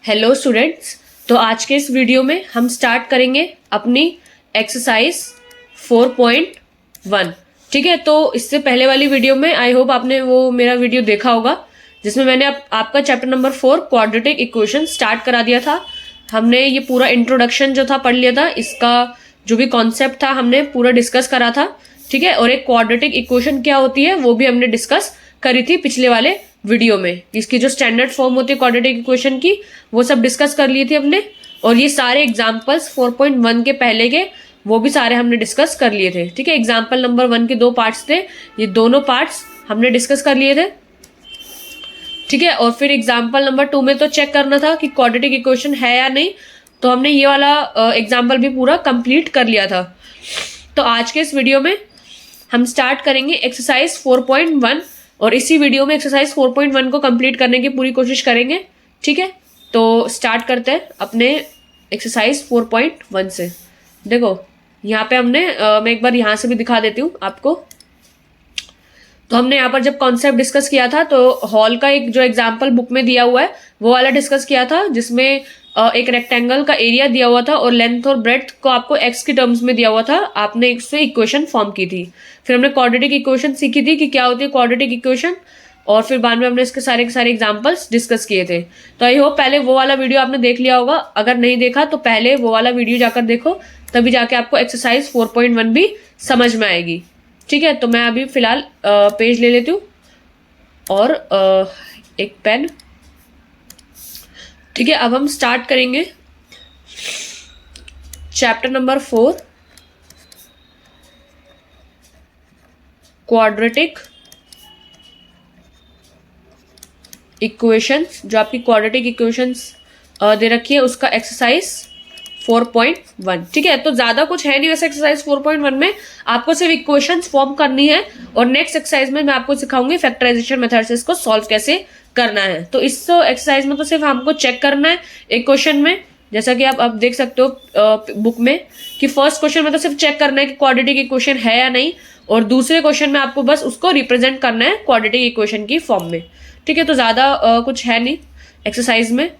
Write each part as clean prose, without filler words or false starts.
Hello students, तो आज के इस वीडियो में हम स्टार्ट करेंगे अपनी एक्सरसाइज 4.1। ठीक है, तो इससे पहले वाली वीडियो में आई होप आपने वो मेरा वीडियो देखा होगा जिसमें मैंने आपका chapter number 4 quadratic equation start करा दिया था। हमने ये पूरा इंट्रोडक्शन जो था पढ़ लिया था, इसका जो भी कॉन्सेप्ट था हमने पूरा डिस्कस करा था। ठीक है, और एक क्वाड्रेटिक इक्वेशन क्या होती है वो भी हमने डिस्कस करी थी पिछले वाले वीडियो में। इसकी जो स्टैंडर्ड फॉर्म होती है क्वाड्रेटिक इक्वेशन की वो सब डिस्कस कर लिए थे हमने, और ये सारे एग्जांपल्स 4.1 के पहले के वो भी सारे हमने डिस्कस कर लिए थे। ठीक है, एग्जांपल नंबर 1 के 2 पार्ट्स थे, ये दोनों पार्ट्स हमने डिस्कस कर लिए थे। ठीक है, और फिर एग्जाम्पल नंबर 2 में तो चेक करना था कि क्वाड्रेटिक इक्वेशन है या नहीं, तो हमने ये वाला एग्जाम्पल भी पूरा कंप्लीट कर लिया था। तो आज के इस वीडियो में हम स्टार्ट करेंगे एक्सरसाइज 4.1, और इसी वीडियो में एक्सरसाइज 4.1 को कंप्लीट करने की पूरी कोशिश करेंगे। ठीक है, तो स्टार्ट करते हैं अपने एक्सरसाइज 4.1 से। देखो यहाँ पे हमने मैं एक बार यहाँ से भी दिखा देती हूँ आपको। तो हमने यहाँ पर जब कॉन्सेप्ट डिस्कस किया था तो हॉल का एक जो एग्जाम्पल बुक में दिया हुआ है वो वाला डिस्कस किया था, जिसमें एक रेक्टेंगल का एरिया दिया हुआ था और लेंथ और ब्रेड्थ को आपको एक्स की टर्म्स में दिया हुआ था। आपने इससे इक्वेशन फॉर्म की थी। फिर हमने क्वाड्रेटिक इक्वेशन सीखी थी कि क्या होती है क्वाड्रेटिक इक्वेशन, और फिर बाद में हमने इसके सारे के सारे एग्जाम्पल्स डिस्कस किए थे। तो आई होप पहले वो वाला वीडियो आपने देख लिया होगा। अगर नहीं देखा तो पहले वो वाला वीडियो जाकर देखो, तभी जाके आपको एक्सरसाइज 4.1 भी समझ में आएगी। ठीक है, तो मैं अभी फिलहाल पेज ले लेती हूँ और एक पेन। ठीक है, अब हम स्टार्ट करेंगे चैप्टर नंबर 4 क्वाड्रेटिक इक्वेशंस। जो आपकी क्वाड्रेटिक इक्वेशंस दे रखी है उसका एक्सरसाइज 4.1। ठीक है, तो ज्यादा कुछ है नहीं वैसे एक्सरसाइज 4.1 में, आपको सिर्फ इक्वेशंस फॉर्म करनी है, और नेक्स्ट एक्सरसाइज में मैं आपको सिखाऊंगी फैक्टराइजेशन मेथड से इसको सॉल्व कैसे करना है। तो इस एक्सरसाइज में तो सिर्फ हमको चेक करना है एक क्वेश्चन में, जैसा कि आप देख सकते हो बुक में कि फर्स्ट क्वेश्चन में तो सिर्फ चेक करना है कि क्वाड्रेटिक इक्वेशन है या नहीं, और दूसरे क्वेश्चन में आपको बस उसको रिप्रेजेंट करना है क्वाड्रेटिक इक्वेशन की फॉर्म में। ठीक है, तो ज्यादा कुछ है नहीं एक्सरसाइज में,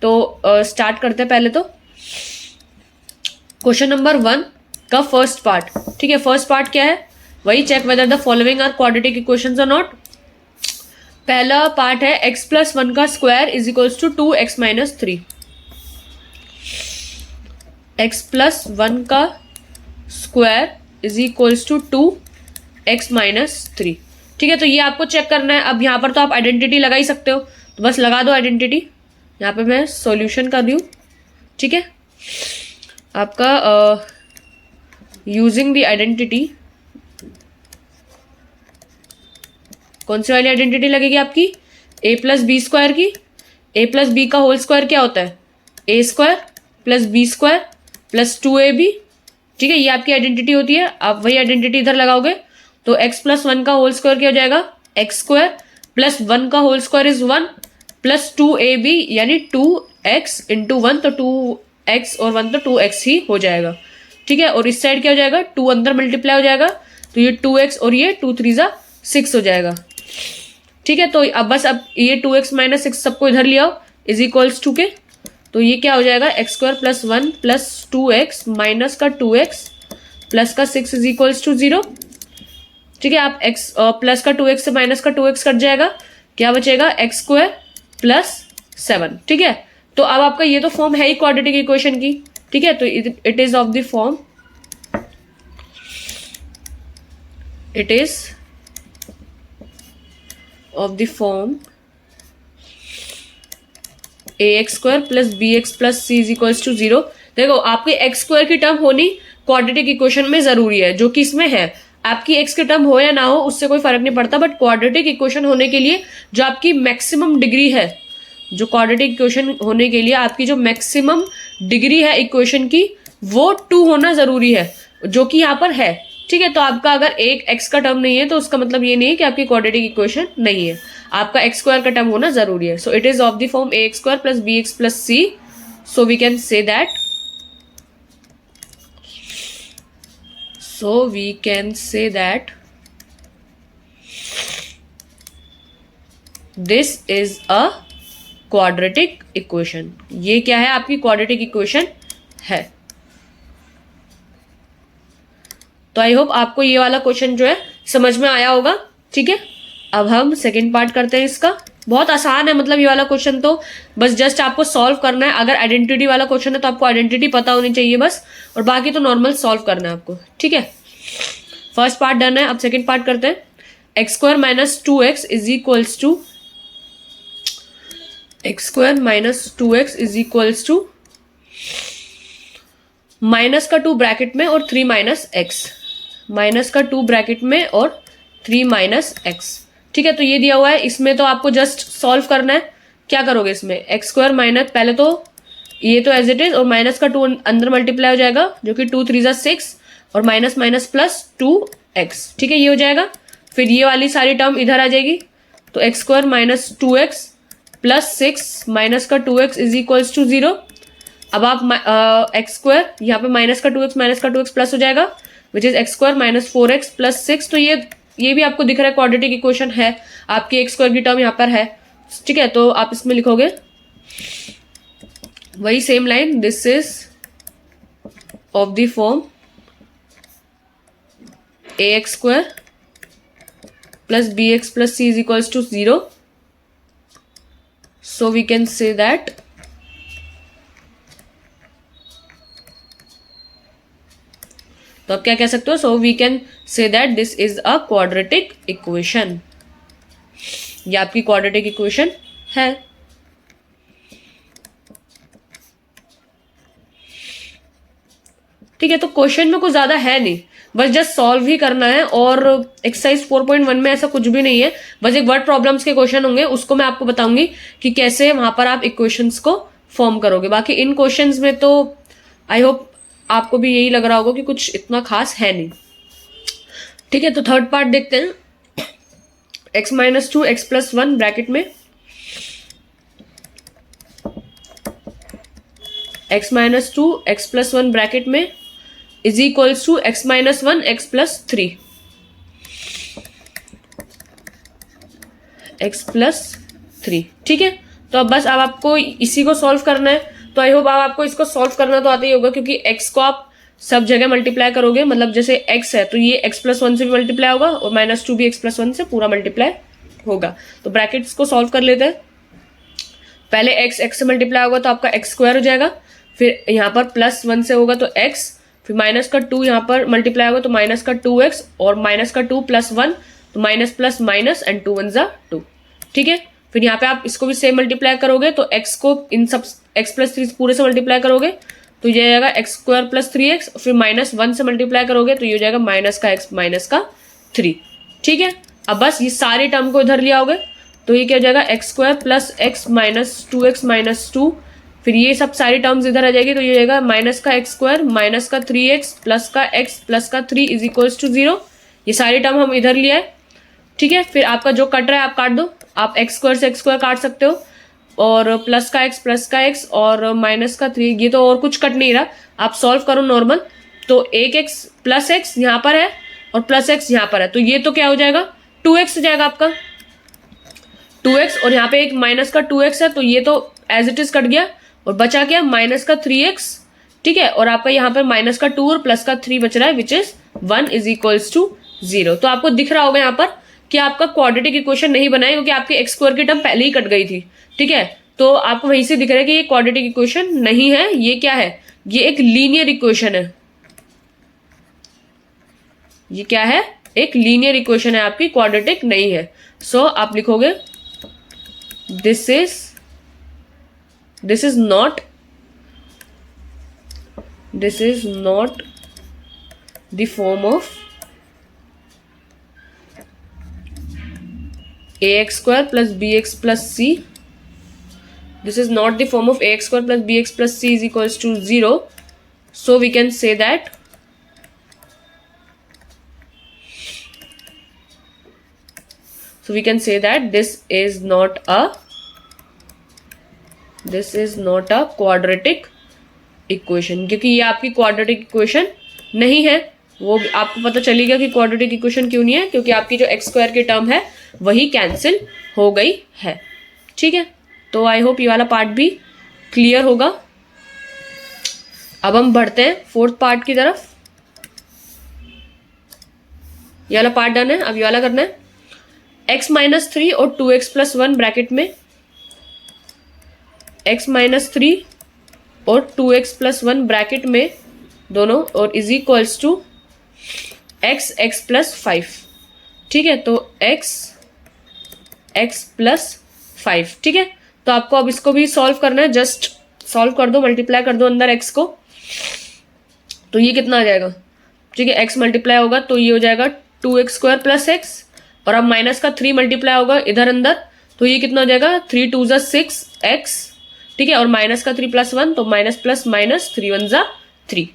तो स्टार्ट करते हैं पहले तो क्वेश्चन नंबर 1 का फर्स्ट पार्ट। ठीक है, फर्स्ट पार्ट क्या है, वही check whether the following are quadratic equations or not. पहला पार्ट है x+1 का square is equals to 2x - 3। x+1 का square is equals to 2x - 3। ठीक है, तो ये आपको चेक करना है। अब यहाँ पर तो आप आइडेंटिटी लगा ही सकते हो, तो बस लगा दो आइडेंटिटी। यहाँ पे मैं सॉल्यूशन कर रही हूँ। ठीक है, आपका यूजिंग द आइडेंटिटी, कौन सी वाली आइडेंटिटी लगेगी आपकी, a+b² की। a+b का होल स्क्वायर क्या होता है, a² + b² + 2ab। ठीक है, ये आपकी आइडेंटिटी होती है। आप वही आइडेंटिटी इधर लगाओगे तो x+1 का होल स्क्वायर क्या हो जाएगा, x² + 1 का होल स्क्वायर इज 1 + 2ab यानी 2x × 1, तो 2x और 1 तो 2x ही हो जाएगा। ठीक है, और इस साइड क्या हो जाएगा, 2 अंदर मल्टीप्लाई हो जाएगा, तो ये 2x और ये 2 3 = 6 हो जाएगा। ठीक है, तो अब बस अब ये 2x - 6 सबको इधर ले आओ इज इक्वल्स टू के, तो ये क्या हो जाएगा, x² + 1 + 2x - का 2x प्लस का 6 इज इक्वल्स टू 0। ठीक है, आप x प्लस का 2x से माइनस का 2x कट जाएगा, क्या बचेगा, x² + 7। ठीक है, तो अब आपका ये तो फॉर्म है ही क्वाड्रेटिक इक्वेशन की। ठीक है, तो it is of the form, it is of the form ax² + bx + c = 0। देखो आपकी x² की टर्म होनी क्वाड्रेटिक इक्वेशन में जरूरी है, जो कि इसमें है। आपकी x की टर्म हो या ना हो उससे कोई फर्क नहीं पड़ता, बट क्वाड्रेटिक इक्वेशन होने के लिए जो आपकी मैक्सिमम डिग्री है, जो क्वाड्रेटिक इक्वेशन होने के लिए आपकी जो मैक्सिमम डिग्री है इक्वेशन की, वो 2 होना जरूरी है, जो कि यहाँ पर है। ठीक है, तो आपका अगर एक x का टर्म नहीं है तो उसका मतलब ये नहीं है कि आपकी क्वाड्रेटिक इक्वेशन नहीं है, आपका x² का टर्म होना जरूरी है। So it is of the form ax² + bx + c, so we can say that, this is a quadratic equation. ये क्या है? आपकी क्वाड्रेटिक इक्वेशन है। तो आई होप आपको ये वाला क्वेश्चन जो है समझ में आया होगा। ठीक है, अब हम सेकेंड पार्ट करते हैं इसका। बहुत आसान है, मतलब ये वाला क्वेश्चन तो बस जस्ट आपको सॉल्व करना है। अगर आइडेंटिटी वाला क्वेश्चन है तो आपको आइडेंटिटी पता होनी चाहिए बस, और बाकी तो नॉर्मल सॉल्व करना है आपको। ठीक है, फर्स्ट पार्ट डन है। अब सेकेंड पार्ट करते हैं। X square minus 2x is equals to minus का 2 ब्रैकेट में और 3 माइनस एक्स, माइनस का 2 ब्रैकेट में और 3 माइनस एक्स। ठीक है, तो ये दिया हुआ है, इसमें तो आपको जस्ट सॉल्व करना है। क्या करोगे इसमें? एक्स स्क्वायर माइनस, पहले तो ये तो एज इट इज, और माइनस का 2 अंदर मल्टीप्लाई हो जाएगा, जो कि 2 3 6 और माइनस माइनस प्लस 2x। ठीक है, ये हो जाएगा। फिर ये वाली सारी टर्म इधर आ जाएगी, तो x square minus 2x plus 6 minus का 2x इज इक्वल्स टू 0। अब आप एक्स स्क्वायर यहाँ पे माइनस का 2x प्लस हो जाएगा, which is x square minus 4x plus 6। तो ये भी आपको दिख रहा है क्वाड्रेटिक इक्वेशन है, आपकी एक्स स्क्वायर की टर्म यहाँ पर है। ठीक है, तो आप इसमें लिखोगे वही same line, this is of the form ax square plus bx plus c is equals to 0। So we can say that तो आप क्या कह सकते हो? So we can say that this is a quadratic equation. ये आपकी quadratic equation है। ठीक है, तो क्वेश्चन में कुछ ज्यादा है नहीं, बस जस्ट सॉल्व ही करना है। और एक्सरसाइज 4.1 में ऐसा कुछ भी नहीं है, बस एक वर्ड प्रॉब्लम्स के क्वेश्चन होंगे, उसको मैं आपको बताऊंगी कि कैसे वहां पर आप इक्वेशंस को फॉर्म करोगे। बाकी इन क्वेश्चंस में तो आई होप आपको भी यही लग रहा होगा कि कुछ इतना खास है नहीं। ठीक है, तो थर्ड पार्ट देखते हैं। x minus 2 x plus 1 bracket में x minus 2 x plus 1 bracket में is equals to x minus 1 x plus 3, x plus 3। ठीक है, तो अब बस अब आपको इसी को सॉल्व करना है। तो आई होप आपको इसको सॉल्व करना तो आता ही होगा, क्योंकि x को आप सब जगह मल्टीप्लाई करोगे। मतलब जैसे x है तो ये x प्लस 1 से भी मल्टीप्लाई होगा, और माइनस 2 भी x प्लस 1 से पूरा मल्टीप्लाई होगा। तो ब्रैकेट्स को सॉल्व कर लेते हैं। पहले x से मल्टीप्लाई होगा तो आपका x स्क्वायर हो जाएगा, फिर यहाँ पर प्लस 1 से होगा तो x, फिर माइनस का 2 यहाँ पर मल्टीप्लाई होगा तो माइनस का 2x, और माइनस का 2 प्लस 1 तो माइनस प्लस माइनस एंड 2 1 जा 2। ठीक है, फिर यहाँ पे आप इसको भी सेम मल्टीप्लाई करोगे, तो x को इन सब x प्लस 3 पूरे से मल्टीप्लाई करोगे तो ये जाएगा x स्क्वायर प्लस 3x, फिर माइनस 1 से मल्टीप्लाई करोगे तो ये हो जाएगा माइनस का x माइनस का 3। ठीक है, अब बस ये सारे टर्म को इधर ले आओगे तो ये क्या हो जाएगा? x square plus x minus 2x minus 2, फिर ये सब सारी टर्म्स इधर आ जाएगी तो ये हो जाएगा माइनस का x स्क्वायर माइनस का 3x प्लस का x प्लस का 3 इज इक्वल्स टू 0। ये सारी टर्म हम इधर ले आए। ठीक है, फिर आपका जो कट रहा है आप काट दो। आप x स्क्वायर से x स्क्वायर काट सकते हो, और प्लस का x और माइनस का 3, ये तो और कुछ कट नहीं रहा। आप सॉल्व करो नॉर्मल, तो एक x प्लस x यहाँ पर है और प्लस x यहाँ पर है, तो ये तो क्या हो जाएगा? 2x हो जाएगा आपका 2x, और यहाँ पे एक माइनस का 2x है तो ये तो एज इट इज कट गया, और बचा क्या? माइनस का 3x। ठीक है, और आपका यहाँ पर माइनस का 2 और प्लस का 3 बच रहा है, which is 1 is equals to 0। तो आपको दिख रहा होगा यहाँ पर कि आपका क्वाड्रेटिक इक्वेशन नहीं बना है, क्योंकि आपकी x स्क्वायर की टर्म पहले ही कट गई थी। ठीक है, तो आपको वहीं से दिख रहा है कि ये क्वाड्रेटिक इक्वेशन नहीं है। ये क्या है? ये एक लीनियर इक्वेशन है। ये क्या है? एक लीनियर इक्वेशन है आपकी, क्वाड्रेटिक नहीं है। सो आप लिखोगे this is not the form of ax square plus bx plus c. This is not the form of ax square plus bx plus c is equals to 0. So we can say that this is not a quadratic equation, क्योंकि ये आपकी quadratic equation नहीं है। वो आपको पता चलेगा कि क्वाड्रेटिक इक्वेशन क्यों नहीं है, क्योंकि आपकी जो एक्स स्क्वायर की टर्म है वही कैंसिल हो गई है। ठीक है, तो आई होप ये वाला पार्ट भी क्लियर होगा। अब हम बढ़ते हैं फोर्थ पार्ट की तरफ। ये वाला पार्ट डन है, अब ये वाला करना है। x-3 और 2x+1 ब्रैकेट में, x-3 और 2x+1 ब्रैकेट में दोनों, और इज इक्वल्स टू x+5। ठीक है, तो x+5। ठीक है, तो आपको अब इसको भी सॉल्व करना है। जस्ट सॉल्व कर दो, मल्टीप्लाई कर दो अंदर x को, तो ये कितना आ जाएगा। ठीक है, x मल्टीप्लाई होगा तो ये हो जाएगा 2x² + x, और अब माइनस का 3 मल्टीप्लाई होगा इधर अंदर, तो ये कितना हो जाएगा 3 2 = 6x। ठीक है, और माइनस का 3 + 1, तो माइनस प्लस माइनस 3 1 = 3।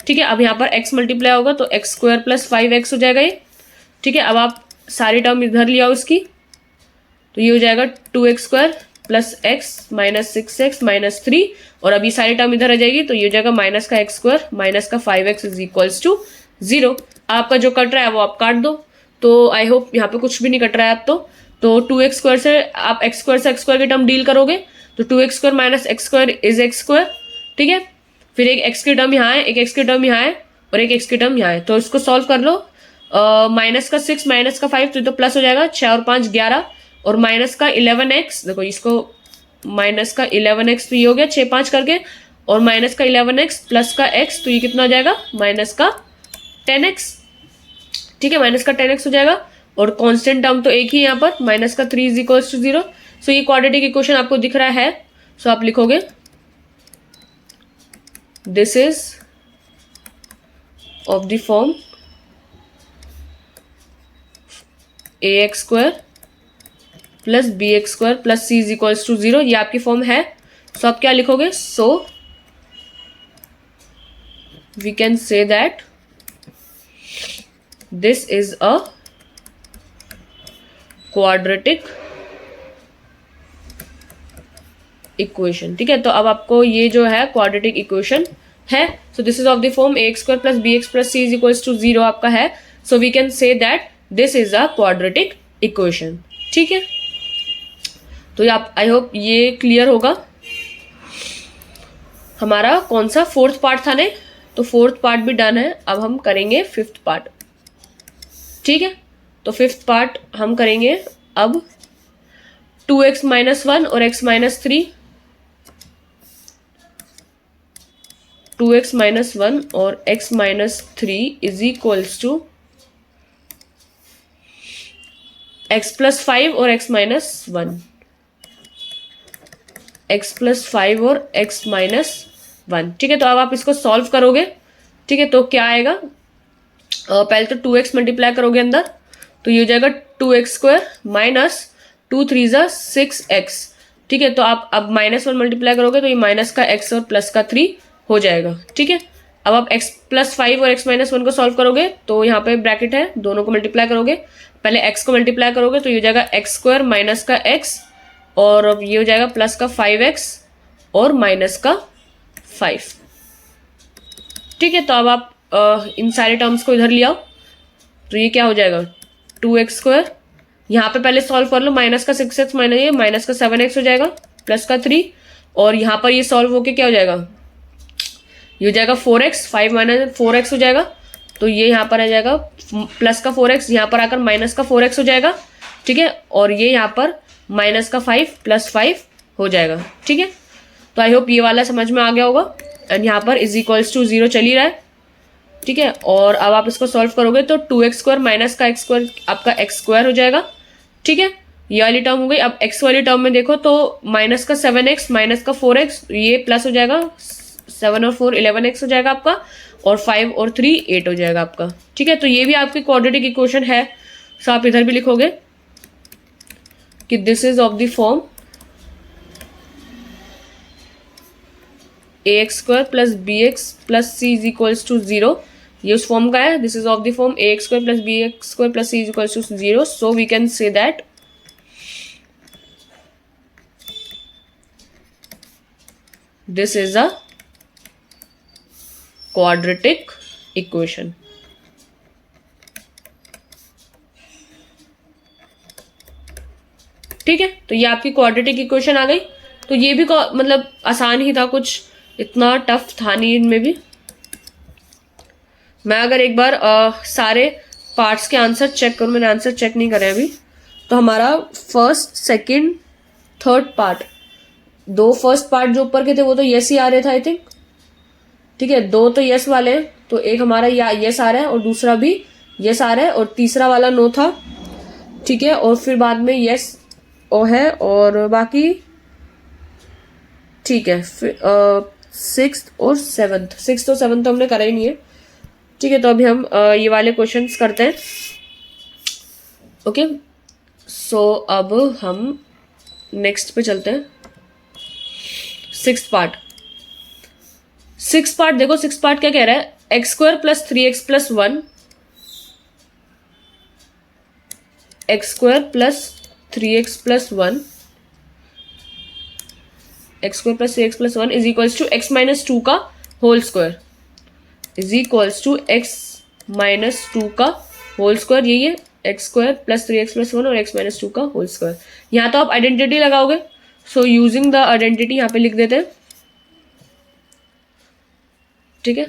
ठीक है, अब यहाँ पर x मल्टीप्लाई होगा तो x² + 5x हो जाएगा ये। ठीक है, अब आप सारी टर्म इधर ले आओ इसकी, तो ये हो जाएगा 2x² + x - 6x - 3, और अभी सारी टर्म इधर आ जाएगी, तो ये हो जाएगा माइनस का x² माइनस का 5x = 0। आपका जो कट रहा है वो आप काट दो। तो आई होप यहाँ पे कुछ भी नहीं कट रहा है अब तो 2x² से आप x² से x² की टर्म डील करोगे, तो 2x² - x² = x²। ठीक है, फिर एक x की टर्म यहाँ है, एक x की टर्म यहाँ है, और एक x की टर्म यहाँ है, तो इसको सॉल्व कर लो। माइनस का 6 माइनस का 5, तो प्लस हो जाएगा। 6 और 5 11, और माइनस का 11x, देखो इसको माइनस का 11x, तो ये हो गया 6 5 करके, और माइनस का 11x प्लस का x, तो ये कितना हो जाएगा माइनस का 10x। ठीक है, माइनस का 10x हो जाएगा, और कांस्टेंट टर्म तो एक ही यहाँ पर, माइनस का 3 = 0। सो ये क्वाड्रेटिक इक्वेशन आपको दिख रहा है, सो आप लिखोगे this is of the form ax² + bx² + c = 0। ये आपकी फॉर्म है। सो आप क्या लिखोगे, so we can say that this is a quadratic equation. ठीक है, तो अब आपको ये जो है क्वाड्रेटिक इक्वेशन है। So this is of the form ax² + bx + c = 0 आपका है। So we can say that this is a quadratic equation. ठीक है, तो आप आई होप ये क्लियर होगा। हमारा कौन सा फोर्थ पार्ट था ने, तो फोर्थ पार्ट भी डन है। अब हम करेंगे फिफ्थ पार्ट। ठीक है, तो फिफ्थ पार्ट हम करेंगे अब 2x - 1 और x - 3, 2x - 1 और x - 3 = x + 5 और x - 1, x + 5 और x - 1। ठीक है, तो अब आप इसको सॉल्व करोगे। ठीक है, तो क्या आएगा, पहले तो 2x मल्टीप्लाई करोगे अंदर, तो ये हो जाएगा 2x² - 2 3 = 6x। ठीक है, तो आप अब -1 मल्टीप्लाई करोगे, तो ये माइनस का x और प्लस का 3 हो जाएगा। ठीक है, अब आप x + 5 और x - 1 को सॉल्व करोगे, तो यहाँ पे ब्रैकेट है, दोनों को मल्टीप्लाई करोगे। पहले x को मल्टीप्लाई करोगे, तो ये हो जाएगा x² माइनस का x, और अब ये हो जाएगा प्लस का 5x और माइनस का 5। ठीक है, तो अब आप इन सारे टर्म्स को इधर ले आओ, तो ये क्या हो जाएगा 2x²। यहाँ पे पहले सॉल्व कर लो, माइनस का 6x माइनस ये माइनस का 7x हो जाएगा, प्लस का 3, और यहाँ पर ये सॉल्व होके क्या हो जाएगा, ये हो जाएगा 4x, 5 - 4x हो जाएगा, तो ये यहाँ पर आ जाएगा प्लस का 4x, यहाँ पर आकर माइनस का 4x हो जाएगा। ठीक है, और ये यहाँ पर माइनस का 5 + 5 हो जाएगा। ठीक है, तो आई होप ये वाला समझ में आ गया होगा। एंड यहाँ पर = 0 चल ही रहा है। ठीक है, और अब आप इसको सॉल्व करोगे, तो 2x² माइनस का x² आपका x² हो जाएगा। ठीक है, ये वाली टर्म हो गई। अब x वाली टर्म में देखो, तो माइनस का 7x माइनस का 4x, ये प्लस हो जाएगा, 7 और 4 11x हो जाएगा आपका, और 5 और 3 8 हो जाएगा आपका। ठीक है, तो ये भी आपकी क्वाड्रेटिक इक्वेशन है। सो आप इधर भी लिखोगे कि this is of the form ax² + bx + c = 0। ये उस फॉर्म का है। This is of the form ax² + bx² + c = 0। So we can say that this is a quadratic equation. ठीक है, तो ये आपकी क्वाड्रेटिक इक्वेशन आ गई। तो ये भी मतलब आसान ही था, कुछ इतना टफ था नहीं इनमें भी। मैं अगर एक बार सारे पार्ट्स के आंसर चेक करूँ, मैंने आंसर चेक नहीं करे अभी, तो हमारा first second third part, 2 first part जो ऊपर के थे वो तो यस ही आ रहे थे आई थिंक, ठीक है, 2 तो यस वाले हैं, तो एक हमारा यस आ रहा है और दूसरा भी यस आ रहा है और तीसरा वाला नो था, ठीक है, और फिर बाद में यस ओ है और बाकी ठीक है। फिर 6th और 7th तो हमने करा ही नहीं है, ठीक है। तो अभी हम ये वाले क्वेश्चंस करते हैं। ओके, सो अब हम नेक्स्ट पे चलते हैं। 6th पार्ट देखो, 6th पार्ट क्या कह रहा है, x² + 3x + 1, x² + 3x + 1, x² + 3x + 1 is equals to x - 2 का whole square, is equals to x - 2 का होल स्क्वायर, यही है x² + 3x + 1 और x - 2 का होल स्क्वायर। यहाँ तो आप आइडेंटिटी लगाओगे, सो यूजिंग द आइडेंटिटी यहाँ पे लिख देते हैं, ठीक है।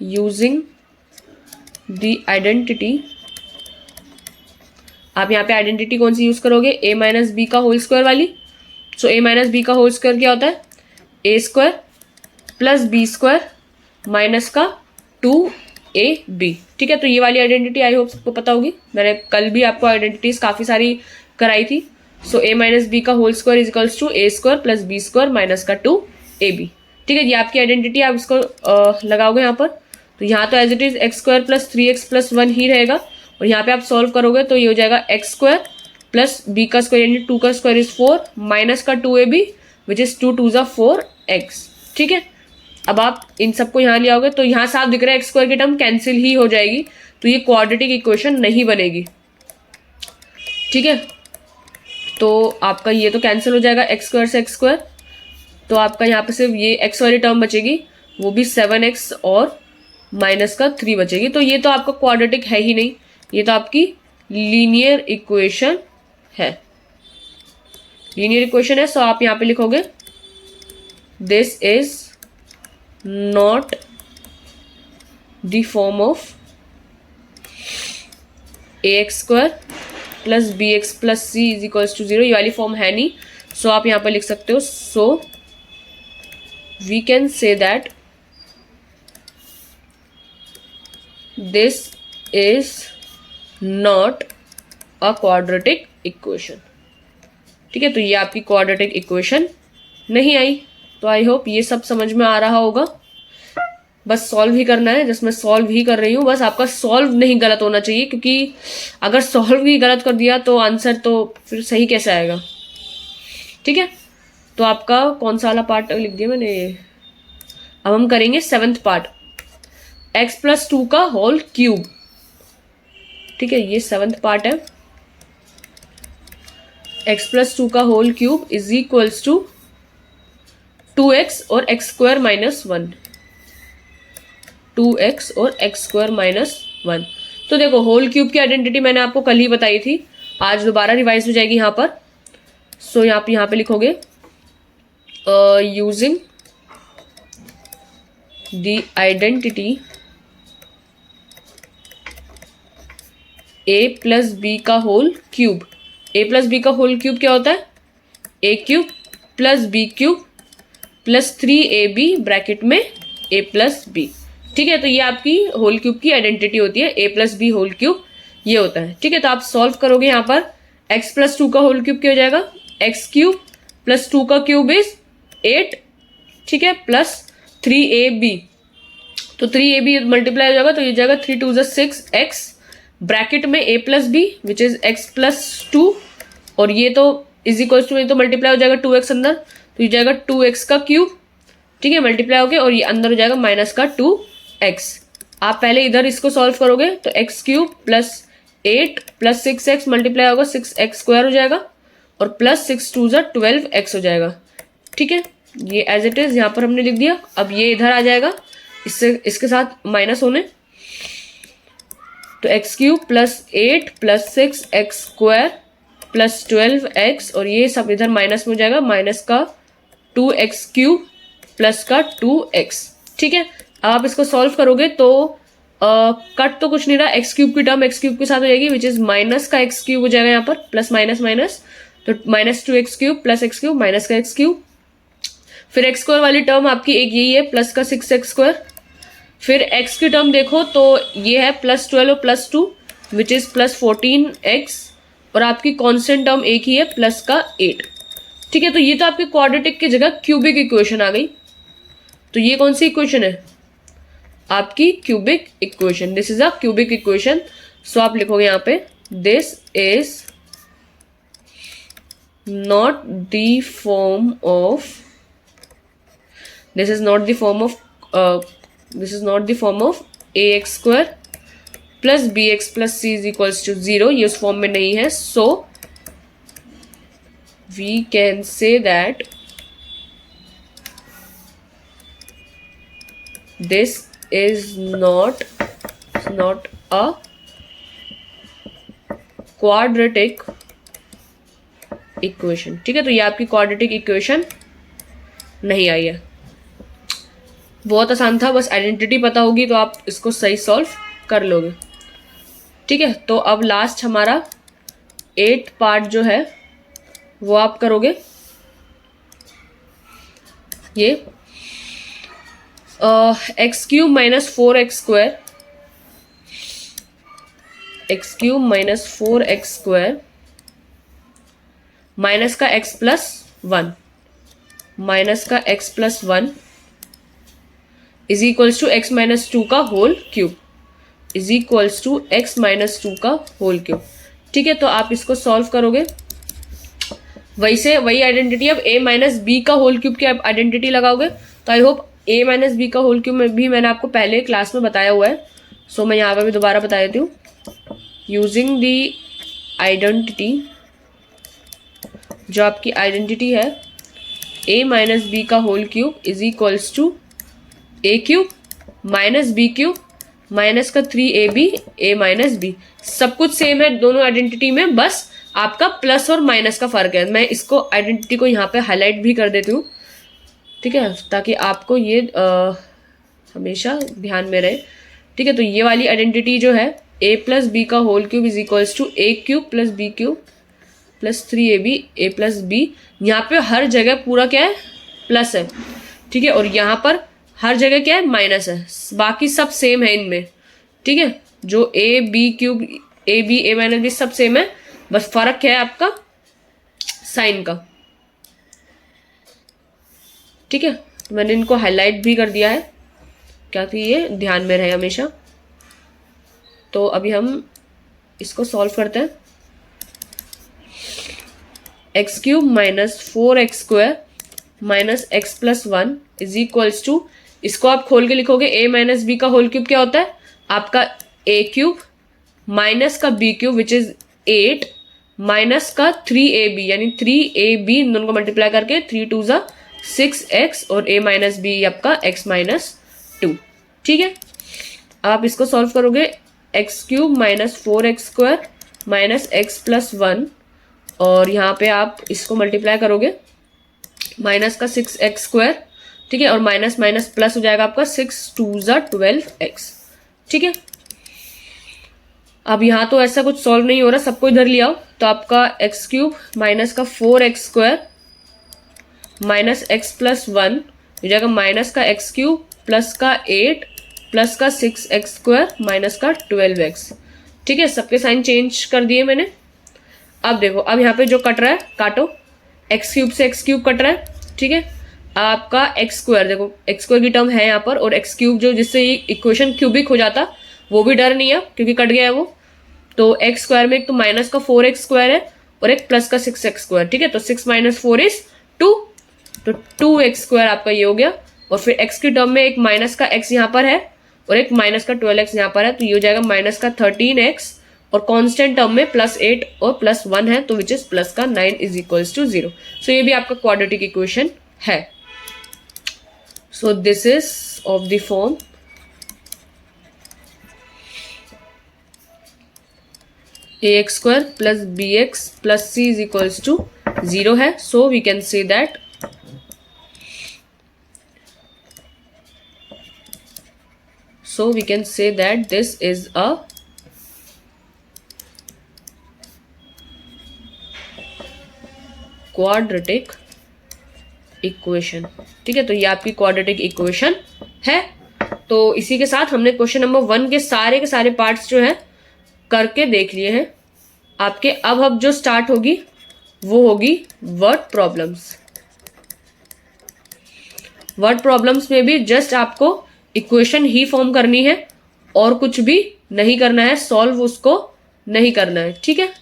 यूजिंग द आइडेंटिटी, आप यहाँ पे आइडेंटिटी कौन सी यूज करोगे, a - b का होल स्क्वायर वाली। सो a - b का होल स्क्वायर क्या होता है, a² + b² माइनस का 2ab, ठीक है। तो ये वाली आइडेंटिटी आई होप सबको पता होगी, मैंने कल भी आपको आइडेंटिटीज काफी सारी कराई थी। सो a - b का whole square is equals to a² + b² minus का 2ab, ठीक है। ये आपकी आइडेंटिटी, आप इसको लगाओगे यहाँ पर, तो यहाँ तो as it is x² + 3x + 1 ही रहेगा, और यहाँ पे आप सॉल्व करोगे तो ये हो जाएगा x² + b का स्क्वायर यानी 2 का स्क्वायर इज 4 माइनस का 2ab विच इज 2 2 = 4x, ठीक है। अब आप इन सबको यहाँ ले आओगे तो यहाँ साफ दिख रहा है x² की टर्म कैंसिल ही हो जाएगी, तो ये क्वाड्रेटिक इक्वेशन नहीं बनेगी, ठीक है। तो आपका ये तो कैंसिल हो जाएगा x² से x², तो आपका यहाँ पे सिर्फ ये x वाली टर्म बचेगी, वो भी 7x और माइनस का 3 बचेगी। तो ये तो आपका क्वाड्रेटिक है ही नहीं, ये तो आपकी लीनियर इक्वेशन है, लीनियर इक्वेशन है। सो आप यहाँ पे लिखोगे this is not the form of ax² + bx + c = 0, ये वाली फॉर्म है नहीं। सो आप यहाँ पे लिख सकते हो, so we can say that this is not a quadratic equation, ठीक है। तो ये आपकी क्वाड्रेटिक इक्वेशन नहीं आई। तो आई होप ये सब समझ में आ रहा होगा, बस सॉल्व ही करना है, जिसमें सॉल्व ही कर रही हूँ, बस आपका सॉल्व नहीं गलत होना चाहिए, क्योंकि अगर सॉल्व ही गलत कर दिया तो आंसर तो फिर सही कैसे आएगा, ठीक है। तो आपका कौन सा वाला पार्ट लिख दिया मैंने, अब हम करेंगे 7th पार्ट, x + 2 का होल क्यूब, ठीक है, ये 7th पार्ट है। x + 2 का whole cube is equals to 2x और x² - 1, 2x और x² - 1। तो देखो होल क्यूब की आइडेंटिटी मैंने आपको कल ही बताई थी, आज दोबारा रिवाइज हो जाएगी यहाँ पर। सो आप यहाँ पे लिखोगे using the identity a + b का होल क्यूब, a + b का होल क्यूब क्या होता है, a³ + b³ + 3ab ब्रैकेट में a + b, ठीक है। तो ये आपकी होल क्यूब की आइडेंटिटी होती है, a + b होल क्यूब ये होता है, ठीक है। तो आप सॉल्व करोगे यहाँ पर, x + 2 का होल क्यूब क्या हो जाएगा, x³ + 2 का क्यूब इज 8, ठीक है, प्लस 3ab, तो 3ab मल्टीप्लाई हो जाएगा, तो ये जाएगा 3 2 = 6x ब्रैकेट में a + b which is x + 2, और ये तो इज इक्वल्स टू, ये तो मल्टीप्लाई हो जाएगा 2x अंदर, तो ये जाएगा 2x का क्यूब, ठीक है, मल्टीप्लाई हो गया, और ये अंदर हो जाएगा माइनस का 2x। आप पहले इधर इसको सॉल्व करोगे तो x³ + 8 + 6x मल्टीप्लाई होगा 6x² हो जाएगा, और प्लस 6 2 = 12x हो जाएगा, ठीक है। ये एज इट इज यहाँ पर हमने लिख दिया। अब ये इधर आ जाएगा, इससे इसके साथ माइनस होने, तो x³ + 8 + 6x² प्लस 12x और ये सब इधर माइनस में हो जाएगा, माइनस का 2x³ प्लस का 2x। ठीक है, अब आप इसको सॉल्व करोगे तो कट तो कुछ नहीं रहा, x³ की टर्म x³ के साथ हो जाएगी, विच इज माइनस का x³ हो जाएगा यहाँ पर, प्लस माइनस माइनस, तो minus 2x³ plus x³ minus का x³। फिर x² वाली टर्म आपकी एक यही है, प्लस का 6x²। फिर x की टर्म देखो तो ये है प्लस 12 और plus 2 which is plus 14x, और आपकी कांस्टेंट टर्म एक ही है, प्लस का 8। ठीक है, तो ये तो आपकी क्वाड्रेटिक की जगह क्यूबिक इक्वेशन आ गई। तो ये कौन सी इक्वेशन है? आपकी cubic equation. This is a cubic equation. So आप लिखोगे यहाँ पे this is not the form of, this is not the form of ax² plus bx plus c is equals to 0, ये उस फॉर्म में नहीं है। so we can say that this is not a quadratic equation। ठीक है, तो ये आपकी क्वाड्रेटिक इक्वेशन नहीं आई है। बहुत आसान था, बस आइडेंटिटी पता होगी तो आप इसको सही सॉल्व कर लोगे। ठीक है, तो अब लास्ट हमारा 8 पार्ट जो है वो आप करोगे। ये x³ minus 4x² x³ minus 4x² minus का x प्लस 1 माइनस का x plus 1 is equals to x minus 2 का whole cube is equals to x minus 2 का होल क्यूब। ठीक है, तो आप इसको सॉल्व करोगे, वही आइडेंटिटी अब a माइनस बी का होल क्यूब की आप आइडेंटिटी लगाओगे। तो I hope a minus b का होल क्यूब में भी मैंने आपको पहले क्लास में बताया हुआ है। सो मैं यहाँ पर भी दोबारा बता देती हूँ। यूजिंग दी आइडेंटिटी, जो आपकी आइडेंटिटी है a माइनस बी का whole cube is equals to a³ minus b³ minus का 3ab a माइनस बी। सब कुछ सेम है दोनों आइडेंटिटी में, बस आपका प्लस और माइनस का फर्क है। मैं इसको आइडेंटिटी को यहाँ पे हाईलाइट भी कर देती हूँ, ठीक है, ताकि आपको ये हमेशा ध्यान में रहे। ठीक है, तो ये वाली आइडेंटिटी जो है a प्लस बी का whole cube is equals to a³ plus b³ plus 3ab a plus b. यहाँ पे हर जगह पूरा क्या है, प्लस है। ठीक है, और यहाँ पर हर जगह क्या है, माइनस है। बाकी सब सेम है इनमें। ठीक है, जो a b³ a b a minus b सब सेम है, बस फर्क क्या है आपका साइन का। ठीक है, मैंने इनको हाईलाइट भी कर दिया है क्या कि ये ध्यान में रहे हमेशा। तो अभी हम इसको सॉल्व करते हैं। x³ minus 4x² minus x plus 1 is equals to, इसको आप खोल के लिखोगे a माइनस बी का होल क्यूब क्या होता है आपका a³ माइनस का b³ विच इज 8 माइनस का 3ab यानी 3ab इन दोनों को मल्टीप्लाई करके 3 2 ज़ा 6x और a माइनस बी आपका x माइनस 2। ठीक है, आप इसको सॉल्व करोगे x³ minus 4x² minus x plus 1 और यहाँ पे आप इसको मल्टीप्लाई करोगे माइनस का 6x²। ठीक है, और माइनस माइनस प्लस हो जाएगा आपका 6 2 ज़ा 12x। ठीक है, अब यहाँ तो ऐसा कुछ सॉल्व नहीं हो रहा, सबको इधर ले आओ। तो आपका x³ माइनस का 4x² माइनस x प्लस 1 हो जाएगा माइनस का x³ प्लस का 8 प्लस का 6x² माइनस का 12x। ठीक है, सबके साइन चेंज कर दिए मैंने। अब देखो, अब यहाँ पे जो कट रहा है काटो, x³ से x³ कट रहा है। ठीक है, आपका x² देखो, x² की टर्म है यहाँ पर, और x³ जो जिससे ये इक्वेशन क्यूबिक हो जाता वो भी डर नहीं है क्योंकि कट गया है वो। तो x² में एक तो माइनस का 4x² है और एक प्लस का 6x²। ठीक है, तो 6 माइनस 4 इज 2, तो 2x² आपका ये हो गया। और फिर x की टर्म में एक माइनस का x यहाँ पर है और एक माइनस का 12x यहाँ पर है, तो ये हो जाएगा माइनस का 13x और कांस्टेंट टर्म में प्लस 8 और प्लस 1 है, तो विच इज प्लस का 9 इज इक्वल्स टू 0। सो ये भी आपका क्वाड्रेटिक इक्वेशन है। So this is of the form ax square plus bx plus c is equals to 0 है. So we can say that this is a quadratic equation. ठीक है, तो ये आपकी क्वाड्रेटिक इक्वेशन है. तो इसी के साथ हमने क्वेश्चन नंबर 1 के सारे पार्ट्स जो है करके देख लिए हैं आपके. अब जो स्टार्ट होगी वो होगी वर्ड प्रॉब्लम्स. वर्ड प्रॉब्लम्स में भी जस्ट आपको इक्वेशन ही फॉर्म करनी है और कुछ भी नहीं करना है, सॉल्व उसको नहीं करना है. ठीक है,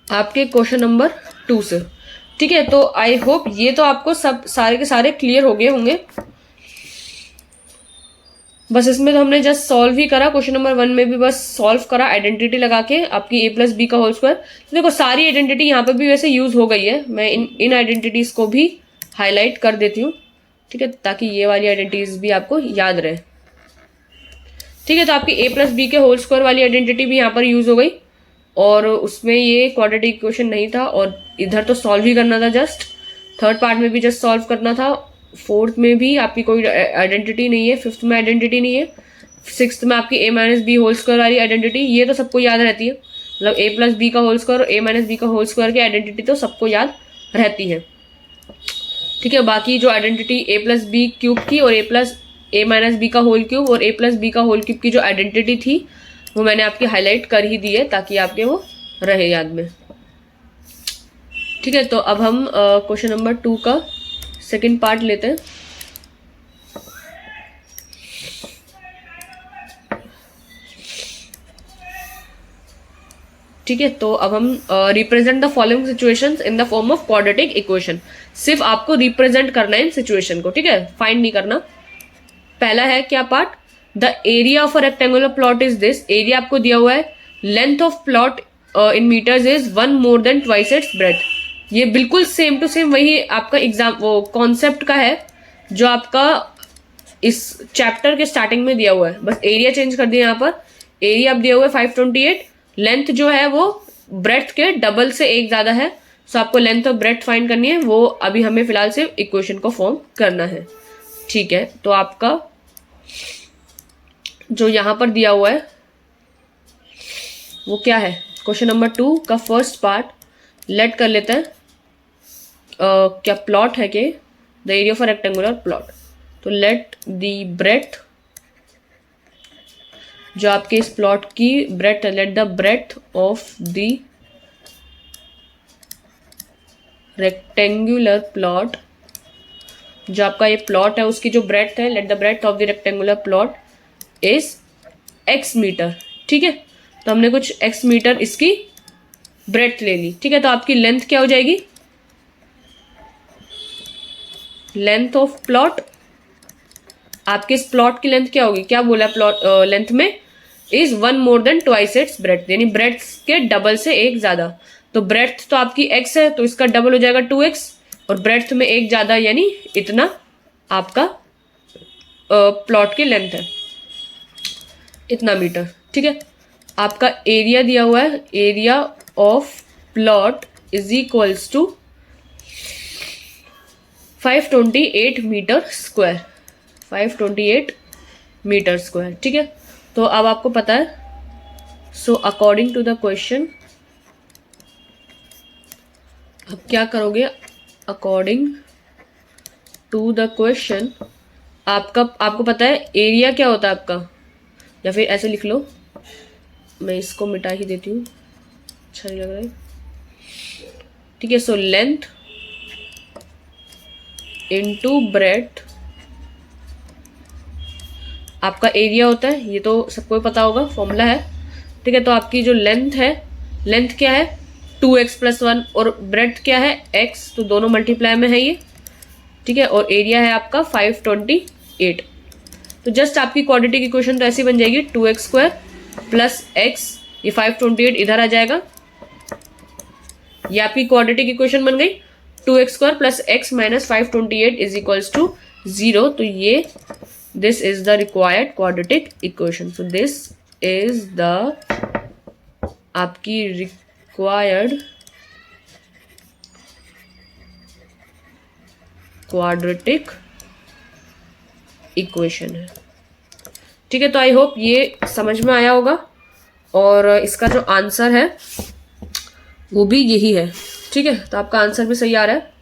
आपके क्वेश्चन नंबर 2 से. ठीक है, तो आई होप ये तो आपको सब सारे के सारे क्लियर हो गए होंगे. बस इसमें तो हमने जस्ट सॉल्व ही करा. क्वेश्चन नंबर 1 में भी बस सॉल्व करा आइडेंटिटी लगा के आपकी a प्लस बी का होल स्क्वायर. तो देखो सारी आइडेंटिटी यहाँ पे भी वैसे यूज हो गई है. मैं इन आइडेंटिटीज को भी हाईलाइट कर देती हूँ. ठीक है, ताकि ये वाली आइडेंटिटीज भी आपको याद रहे. ठीक है, तो आपकी a प्लस बी के होल स्क्वायर वाली आइडेंटिटी भी यहाँ पर यूज हो गई और उसमें ये क्वाड्रेटिक इक्वेशन नहीं था और इधर तो सॉल्व ही करना था. जस्ट थर्ड पार्ट में भी जस्ट सॉल्व करना था. फोर्थ में भी आपकी कोई आइडेंटिटी नहीं है. फिफ्थ में आइडेंटिटी नहीं है. सिक्स्थ में आपकी a minus b whole square वाली आइडेंटिटी, ये तो सबको याद रहती है. मतलब a प्लस बी का होल स्क्वायर और a माइनस बी का होल स्क्वायर की आइडेंटिटी तो सबको याद रहती है. ठीक है, बाकी जो identity a plus b cube की और a माइनस बी का होल क्यूब और a प्लस बी का होल क्यूब की जो आइडेंटिटी थी वो मैंने आपकी हाईलाइट कर ही दी है ताकि आपके वो रहे याद में. ठीक है, तो अब हम क्वेश्चन नंबर 2 का सेकंड पार्ट लेते हैं. ठीक है, तो अब हम represent the following situations in the form of quadratic equation. सिर्फ आपको रिप्रेजेंट करना है इन सिचुएशन को. ठीक है, फाइंड नहीं करना. पहला है क्या part, the area of a rectangular plot is this. Area आपको दिया हुआ है. Length of plot in metres is 1 more than twice its breadth. ये बिल्कुल सेम टू सेम वही आपका एग्जाम वो कॉन्सेप्ट का है जो आपका इस चैप्टर के स्टार्टिंग में दिया हुआ है. बस एरिया चेंज कर दिया. यहाँ पर एरिया आप दिया हुआ है 528. लेंथ जो है वो ब्रेथ के डबल से एक ज्यादा है. सो आपको लेंथ और ब्रेथ फाइंड करनी है. वो अभी हमें फिलहाल सिर्फ इक्वेशन को फॉर्म करना है. ठीक है, तो आपका जो यहां पर दिया हुआ है वो क्या है, क्वेश्चन नंबर 2 का फर्स्ट पार्ट लेट कर लेते हैं. क्या प्लॉट है कि the area of a rectangular plot. तो लेट द ब्रेथ, जो आपके इस प्लॉट की ब्रेथ है, let the breadth of the rectangular plot, जो आपका ये प्लॉट है उसकी जो ब्रेथ है, let the breadth of the rectangular plot is x metre. ठीक है, तो हमने कुछ x मीटर इसकी ब्रेथ ले ली. ठीक है, तो आपकी लेंथ क्या हो जाएगी, लेंथ ऑफ प्लॉट, आपके इस प्लॉट की लेंथ क्या होगी, क्या बोला प्लॉट लेंथ में, is 1 more than twice its breath, यानी ब्रेथ के डबल से एक ज्यादा. तो ब्रेथ तो आपकी x है तो इसका डबल हो जाएगा 2x और ब्रेथ में एक ज्यादा यानी इतना आपका प्लॉट की लेंथ है, इतना मीटर. ठीक है, आपका एरिया दिया हुआ है, area of plot is equals to 528 metre square, 528 metre square. ठीक है, तो अब आपको पता है. So according to the question अब क्या करोगे, अकॉर्डिंग टू द क्वेश्चन आपको पता है एरिया क्या होता है आपका, या फिर ऐसे लिख लो, मैं इसको मिटा ही देती हूँ, अच्छा नहीं लग रहा है. ठीक है, सो लेंथ इनटू ब्रेथ आपका एरिया होता है. ये तो सबको पता होगा, फॉर्मूला है. ठीक है, तो आपकी जो लेंथ है, लेंथ क्या है 2x + 1 और ब्रेथ क्या है x, तो दोनों मल्टीप्लाई में है ये. ठीक है, और एरिया है आपका 528. तो जस्ट आपकी क्वाड्रेटिक इक्वेशन तो ऐसी बन जाएगी 2x² + x, ये 528 इधर आ जाएगा. ये आपकी क्वाड्रेटिक इक्वेशन बन गई. 2x² + x - 528 is equals to 0. तो ये this is the required quadratic equation. So this is the आपकी रिक्वायर्ड क्वाड्रेटिक इक्वेशन है। ठीक है, तो आई होप ये समझ में आया होगा और इसका जो आंसर है वो भी यही है। ठीक है, तो आपका आंसर भी सही आ रहा है।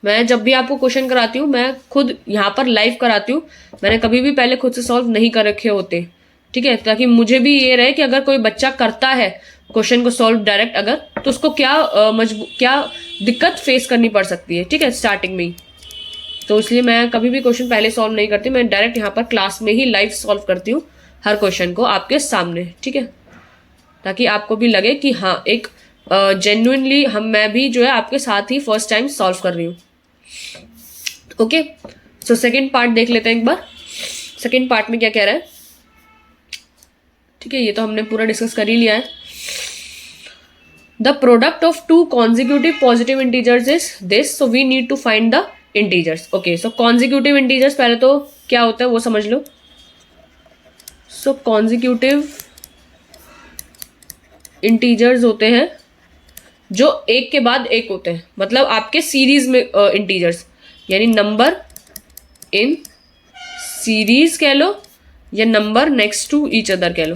मैं जब भी आपको क्वेश्चन कराती हूँ मैं खुद यहाँ पर लाइव कराती हूँ, मैंने कभी भी पहले खुद से सॉल्व नहीं कर रखे होते। ठीक है, ताकि मुझे भी ये रहे कि अगर कोई बच्चा करता है क्वेश्चन को सॉल्व डायरेक्ट अगर, तो उसको क्या दिक्कत फेस करनी पड़ सकती है। ठीक है, स्टार्टिंग में ही। तो इसलिए मैं कभी भी क्वेश्चन पहले सॉल्व नहीं करती, मैं डायरेक्ट यहाँ पर क्लास में ही लाइव सॉल्व करती हूँ हर क्वेश्चन को आपके सामने। ठीक है, ताकि आपको भी लगे कि हाँ एक जेन्युइनली मैं भी जो है आपके साथ ही फर्स्ट टाइम सॉल्व कर रही हूँ। ओके, सो सेकेंड पार्ट देख लेते हैं एक बार। सेकेंड पार्ट में क्या कह रहा है। ठीक है, ये तो हमने पूरा डिस्कस कर ही लिया है। The product of two consecutive positive integers is this, so we need to find the integers. Okay, so consecutive integers पहले तो क्या होता है वो समझ लो। सो कॉन्जिक्यूटिव इंटीजर्स होते हैं जो एक के बाद एक होते हैं, मतलब आपके सीरीज में इंटीजर्स, यानी नंबर इन सीरीज कह लो या number next to each other कह लो,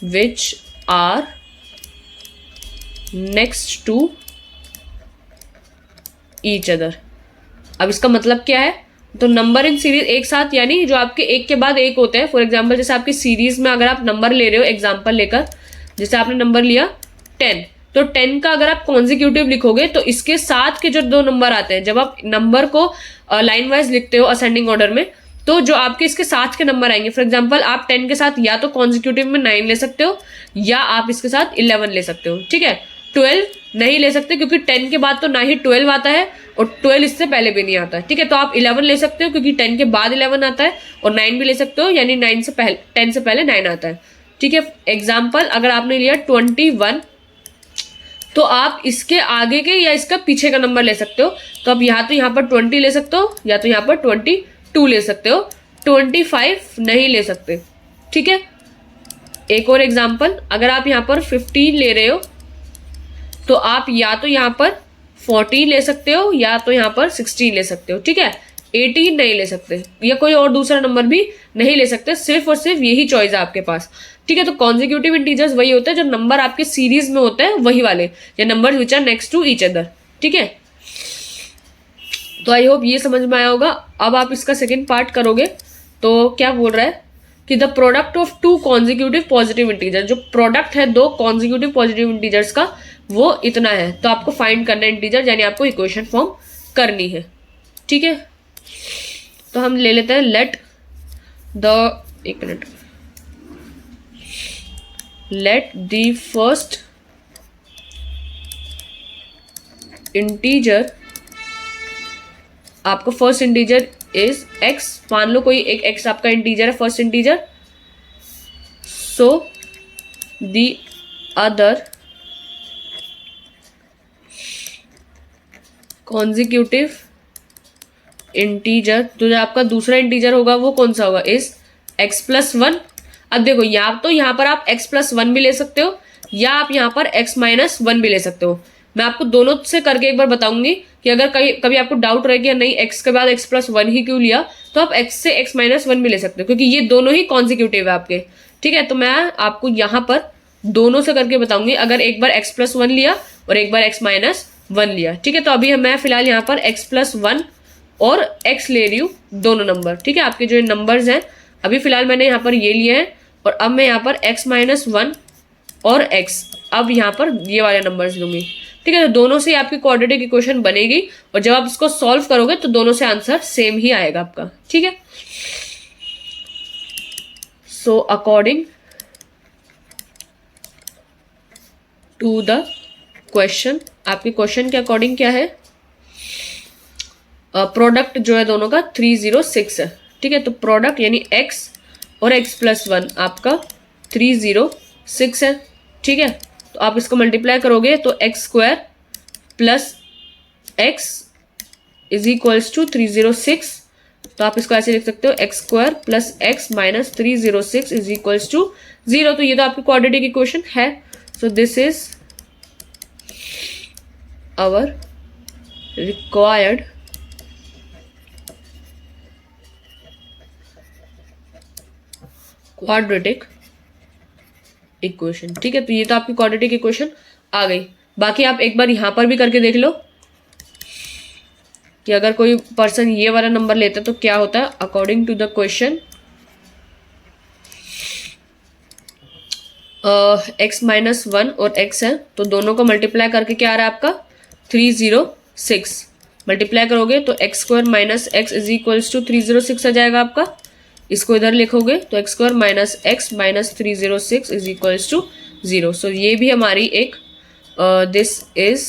which are next to each other. अब इसका मतलब क्या है, तो नंबर इन सीरीज एक साथ, यानी जो आपके एक के बाद एक होते हैं। फॉर एग्जांपल जैसे आपकी सीरीज में अगर आप नंबर ले रहे हो, एग्जांपल लेकर जैसे आपने नंबर लिया 10, तो 10 का अगर आप कॉन्जिक्यूटिव लिखोगे तो इसके साथ के जो दो नंबर आते हैं, जब आप नंबर को लाइन वाइज लिखते हो असेंडिंग ऑर्डर में, तो जो आपके इसके साथ के नंबर आएंगे, फॉर एग्जांपल आप 10 के साथ या तो कॉन्जिक्यूटिव में 9 ले सकते हो या आप इसके साथ 11 ले सकते हो। ठीक है, 12 नहीं ले सकते क्योंकि 10 के बाद तो ना ही 12 आता है और 12 इससे पहले भी नहीं आता है। ठीक है, तो आप 11 ले सकते हो क्योंकि 10 के बाद 11 आता है, और 9 भी ले सकते हो यानी 9 से पहले 10 से पहले 9 आता है। ठीक है, एग्जाम्पल अगर आपने लिया 21, तो आप इसके आगे के या इसका पीछे का नंबर ले सकते हो। तो आप तो यहाँ पर 20 ले सकते हो या तो यहाँ पर 22 ले सकते हो, 25 नहीं ले सकते। ठीक है, एक और एग्जाम्पल अगर आप यहाँ पर 15 ले रहे हो तो आप या तो यहाँ पर 14 ले सकते हो या तो यहाँ पर 16 ले सकते हो। ठीक है, 18 नहीं ले सकते या कोई और दूसरा नंबर भी नहीं ले सकते, सिर्फ और सिर्फ यही चॉइस है आपके पास। ठीक है, तो कॉन्जिक्यूटिव इंटीजर्स वही होते हैं जो नंबर आपके सीरीज में होते हैं, वही वाले, या number which are next to each other. ठीक है, तो आई होप ये समझ में आया होगा। अब आप इसका सेकेंड पार्ट करोगे तो क्या बोल रहा है कि the product of two consecutive positive integer, जो प्रोडक्ट है दो कॉन्जिक्यूटिव पॉजिटिव इंटीजर्स का वो इतना है, तो आपको फाइंड करना है इंटीजर, यानी आपको इक्वेशन फॉर्म करनी है। ठीक है, तो हम ले लेते हैं लेट द फर्स्ट इंटीजर, आपको फर्स्ट इंटीजर इज x, मान लो कोई एक x आपका इंटीजर है, first integer, so the other consecutive integer, तो जो आपका दूसरा इंटीजर होगा वो कौन सा होगा, इज x+1। अब देखो यहाँ पर आप x+1 भी ले सकते हो या आप यहाँ पर x-1 भी ले सकते हो। मैं आपको दोनों से करके एक बार बताऊंगी कि अगर कभी आपको डाउट रहे कि नहीं x के बाद x+1 ही क्यों लिया, तो आप x से x-1 भी ले सकते हो क्योंकि ये दोनों ही कॉन्जिक्यूटिव है आपके। ठीक है, तो मैं आपको यहाँ पर दोनों से करके बताऊंगी, अगर एक बार x+1 लिया और एक बार x-1 लिया। ठीक है, तो अभी मैं फिलहाल यहाँ पर x+1 और x ले रही हूँ दोनों नंबर। ठीक है, आपके जो नंबर्स हैं अभी फिलहाल मैंने यहाँ पर ये लिए हैं, और अब मैं यहाँ पर x-1 और x अब यहाँ पर ये वाले नंबर्स लूंगी। ठीक है, तो दोनों से आपकी क्वाड्रेटिक इक्वेशन बनेगी और जब आप इसको सॉल्व करोगे तो दोनों से आंसर सेम ही आएगा आपका। ठीक है, so according to the question, आपके क्वेश्चन के अकॉर्डिंग क्या है, प्रोडक्ट जो है दोनों का 306 है। ठीक है, तो प्रोडक्ट यानी x और x+1 आपका 306 है। ठीक है, तो आप इसको मल्टीप्लाई करोगे तो x² + x is equals to 306 तो आप इसको ऐसे लिख सकते हो x square plus x minus 306 is equals to 0। तो ये तो आपकी क्वाड्रेटिक इक्वेशन है। So this is our required quadratic equation. ठीक है, तो ये तो आपकी क्वाड्रेटिक इक्वेशन आ गई। बाकी आप एक बार यहां पर भी करके देख लो कि अगर कोई पर्सन ये वाला नंबर लेता है तो क्या होता है। According to the question x minus 1 और एक्स है, तो दोनों को मल्टीप्लाई करके क्या आ रहा है आपका 306। मल्टीप्लाई करोगे तो x square minus x is equals to 306 आ जाएगा आपका। इसको इधर लिखोगे तो x square minus x minus 306 is equals to 0। So ये भी हमारी एक this is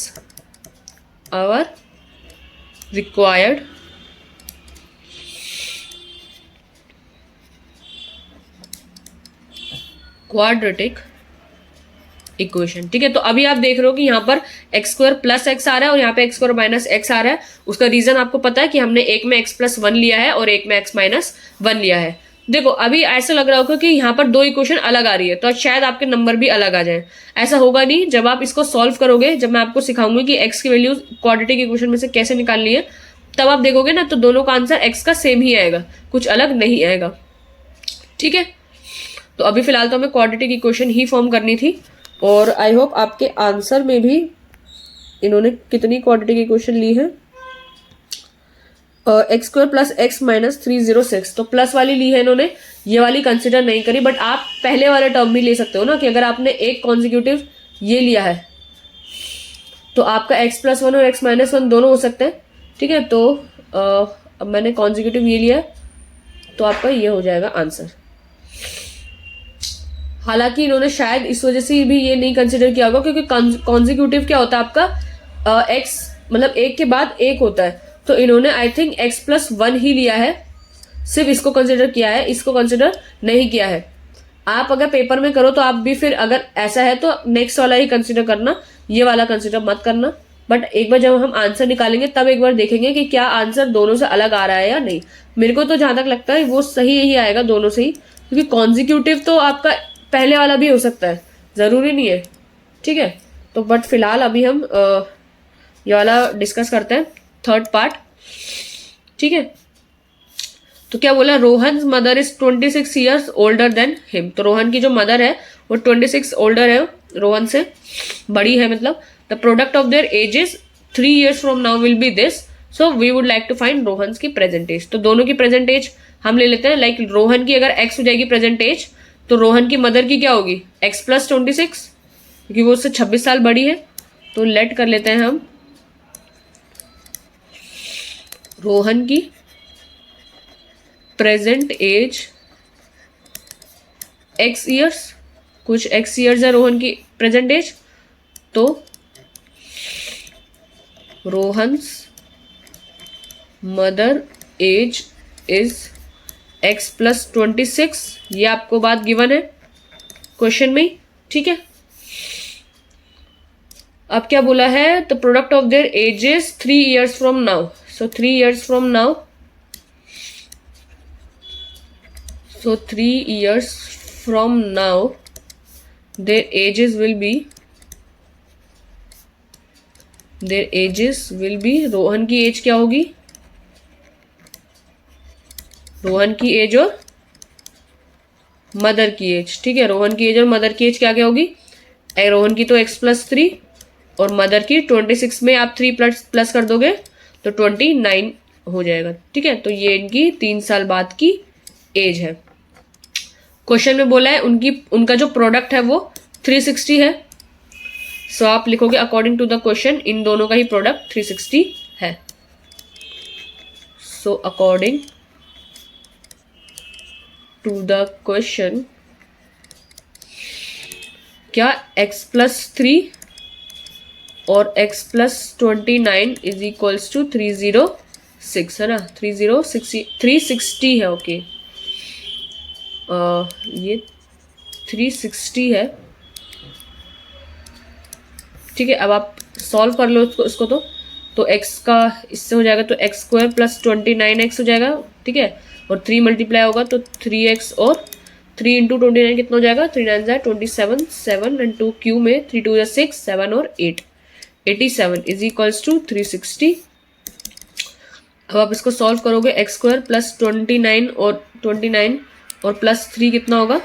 our required quadratic equation. ठीक है, तो अभी आप देख रहे हो कि यहाँ पर एक्स स्क्वायर प्लस एक्स आ रहा है और यहाँ पे एक्स स्क्वायर माइनस एक्स आ रहा है। उसका रीजन आपको पता है कि हमने एक में एक्स प्लस 1 लिया है और एक में एक्स माइनस 1 लिया है। देखो अभी ऐसा लग रहा होगा कि यहाँ पर दो इक्वेशन अलग आ रही है, तो शायद आपके नंबर भी अलग आ जाए। ऐसा होगा नहीं। जब आप इसको सॉल्व करोगे, जब मैं आपको सिखाऊंगी कि एक्स की वैल्यू क्वाड्रेटिक इक्वेशन में से कैसे निकालनी है, तब आप देखोगे ना तो दोनों का आंसर एक्स का सेम ही आएगा, कुछ अलग नहीं आएगा। ठीक है, तो अभी फिलहाल तो हमें क्वाड्रेटिक इक्वेशन ही फॉर्म करनी थी। और आई होप आपके आंसर में भी इन्होंने कितनी क्वाड्रेटिक इक्वेशन ली है, x square plus x minus 306, तो प्लस वाली ली है इन्होंने, ये वाली कंसिडर नहीं करी। बट आप पहले वाला टर्म भी ले सकते हो ना, कि अगर आपने एक कॉन्जिक्यूटिव ये लिया है तो आपका एक्स प्लस 1 और एक्स माइनस 1 दोनों हो सकते हैं। ठीक है, तो अब मैंने कॉन्जिक्यूटिव ये लिया है तो आपका ये हो जाएगा आंसर। हालांकि इन्होंने शायद इस वजह से भी ये नहीं कंसिडर किया होगा क्योंकि कॉन्जिक्यूटिव क्या होता है आपका एक्स मतलब एक के बाद एक होता है, तो इन्होंने आई थिंक एक्स प्लस 1 ही लिया है, सिर्फ इसको कंसिडर किया है, इसको कंसिडर नहीं किया है। आप अगर पेपर में करो तो आप भी फिर अगर ऐसा है तो नेक्स्ट वाला ही कंसिडर करना, ये वाला कंसिडर मत करना। बट एक बार जब हम आंसर निकालेंगे तब एक बार देखेंगे कि क्या आंसर दोनों से अलग आ रहा है या नहीं। मेरे को तो जहां तक लगता है वो सही ही आएगा दोनों से ही, क्योंकि कॉन्जिक्यूटिव तो आपका पहले वाला भी हो सकता है, जरूरी नहीं है। ठीक है, तो बट फिलहाल अभी हम ये वाला डिस्कस करते हैं, थर्ड पार्ट। ठीक है, तो क्या बोला, Rohan mother is 26 years older than him. तो रोहन की जो मदर है वो 26 ओल्डर है, रोहन से बड़ी है मतलब। The product of their ages 3 years from now will be this, so we would like to find Rohan की प्रेजेंट एज। तो दोनों की प्रेजेंट एज हम ले लेते हैं। लाइक रोहन की अगर एक्स हो जाएगी प्रेजेंट एज, तो रोहन की मदर की क्या होगी एक्स प्लस 26, क्योंकि वो उससे 26 साल बड़ी है। तो लेट कर लेते हैं हम रोहन की प्रेजेंट एज एक्स ईयर्स, कुछ एक्स ईयर्स है रोहन की प्रेजेंट एज। तो Rohan's mother age is x plus 26, ये आपको बात गिवन है क्वेश्चन में। ठीक है, अब क्या बोला है, the product of their ages 3 years from now. So 3 years from now, so 3 years from now their ages will be Rohan की एज क्या होगी, रोहन की एज और मदर की एज। ठीक है, रोहन की एज और मदर की एज क्या क्या होगी, रोहन की तो x प्लस 3 और मदर की 26 में आप 3 प्लस कर दोगे तो 29 हो जाएगा। ठीक है, तो ये इनकी 3 साल बाद की एज है। क्वेश्चन में बोला है उनका जो प्रोडक्ट है वो 360 है। सो आप लिखोगे अकॉर्डिंग टू द क्वेश्चन इन दोनों का ही प्रोडक्ट 360 है। So according to the question, क्या x प्लस 3 और x plus 29 is equals to 306 है ना, 360 है। ओके, ये 360 है। ठीक है, अब आप सॉल्व कर लो इसको तो x का इससे हो जाएगा तो एक्स स्क्वायर प्लस 29x हो जाएगा ठीक है, और 3 मल्टीप्लाई होगा तो 3x और 3 इंटू 29 कितना हो जाएगा, 3 9 जा 27, 7 एंड 2 क्यू में 3 2 6, 7 और 8, 87 इज इक्वल्स टू 360। अब आप इसको सॉल्व करोगे, एक्स स्क्वायर प्लस 29 और प्लस 3 कितना होगा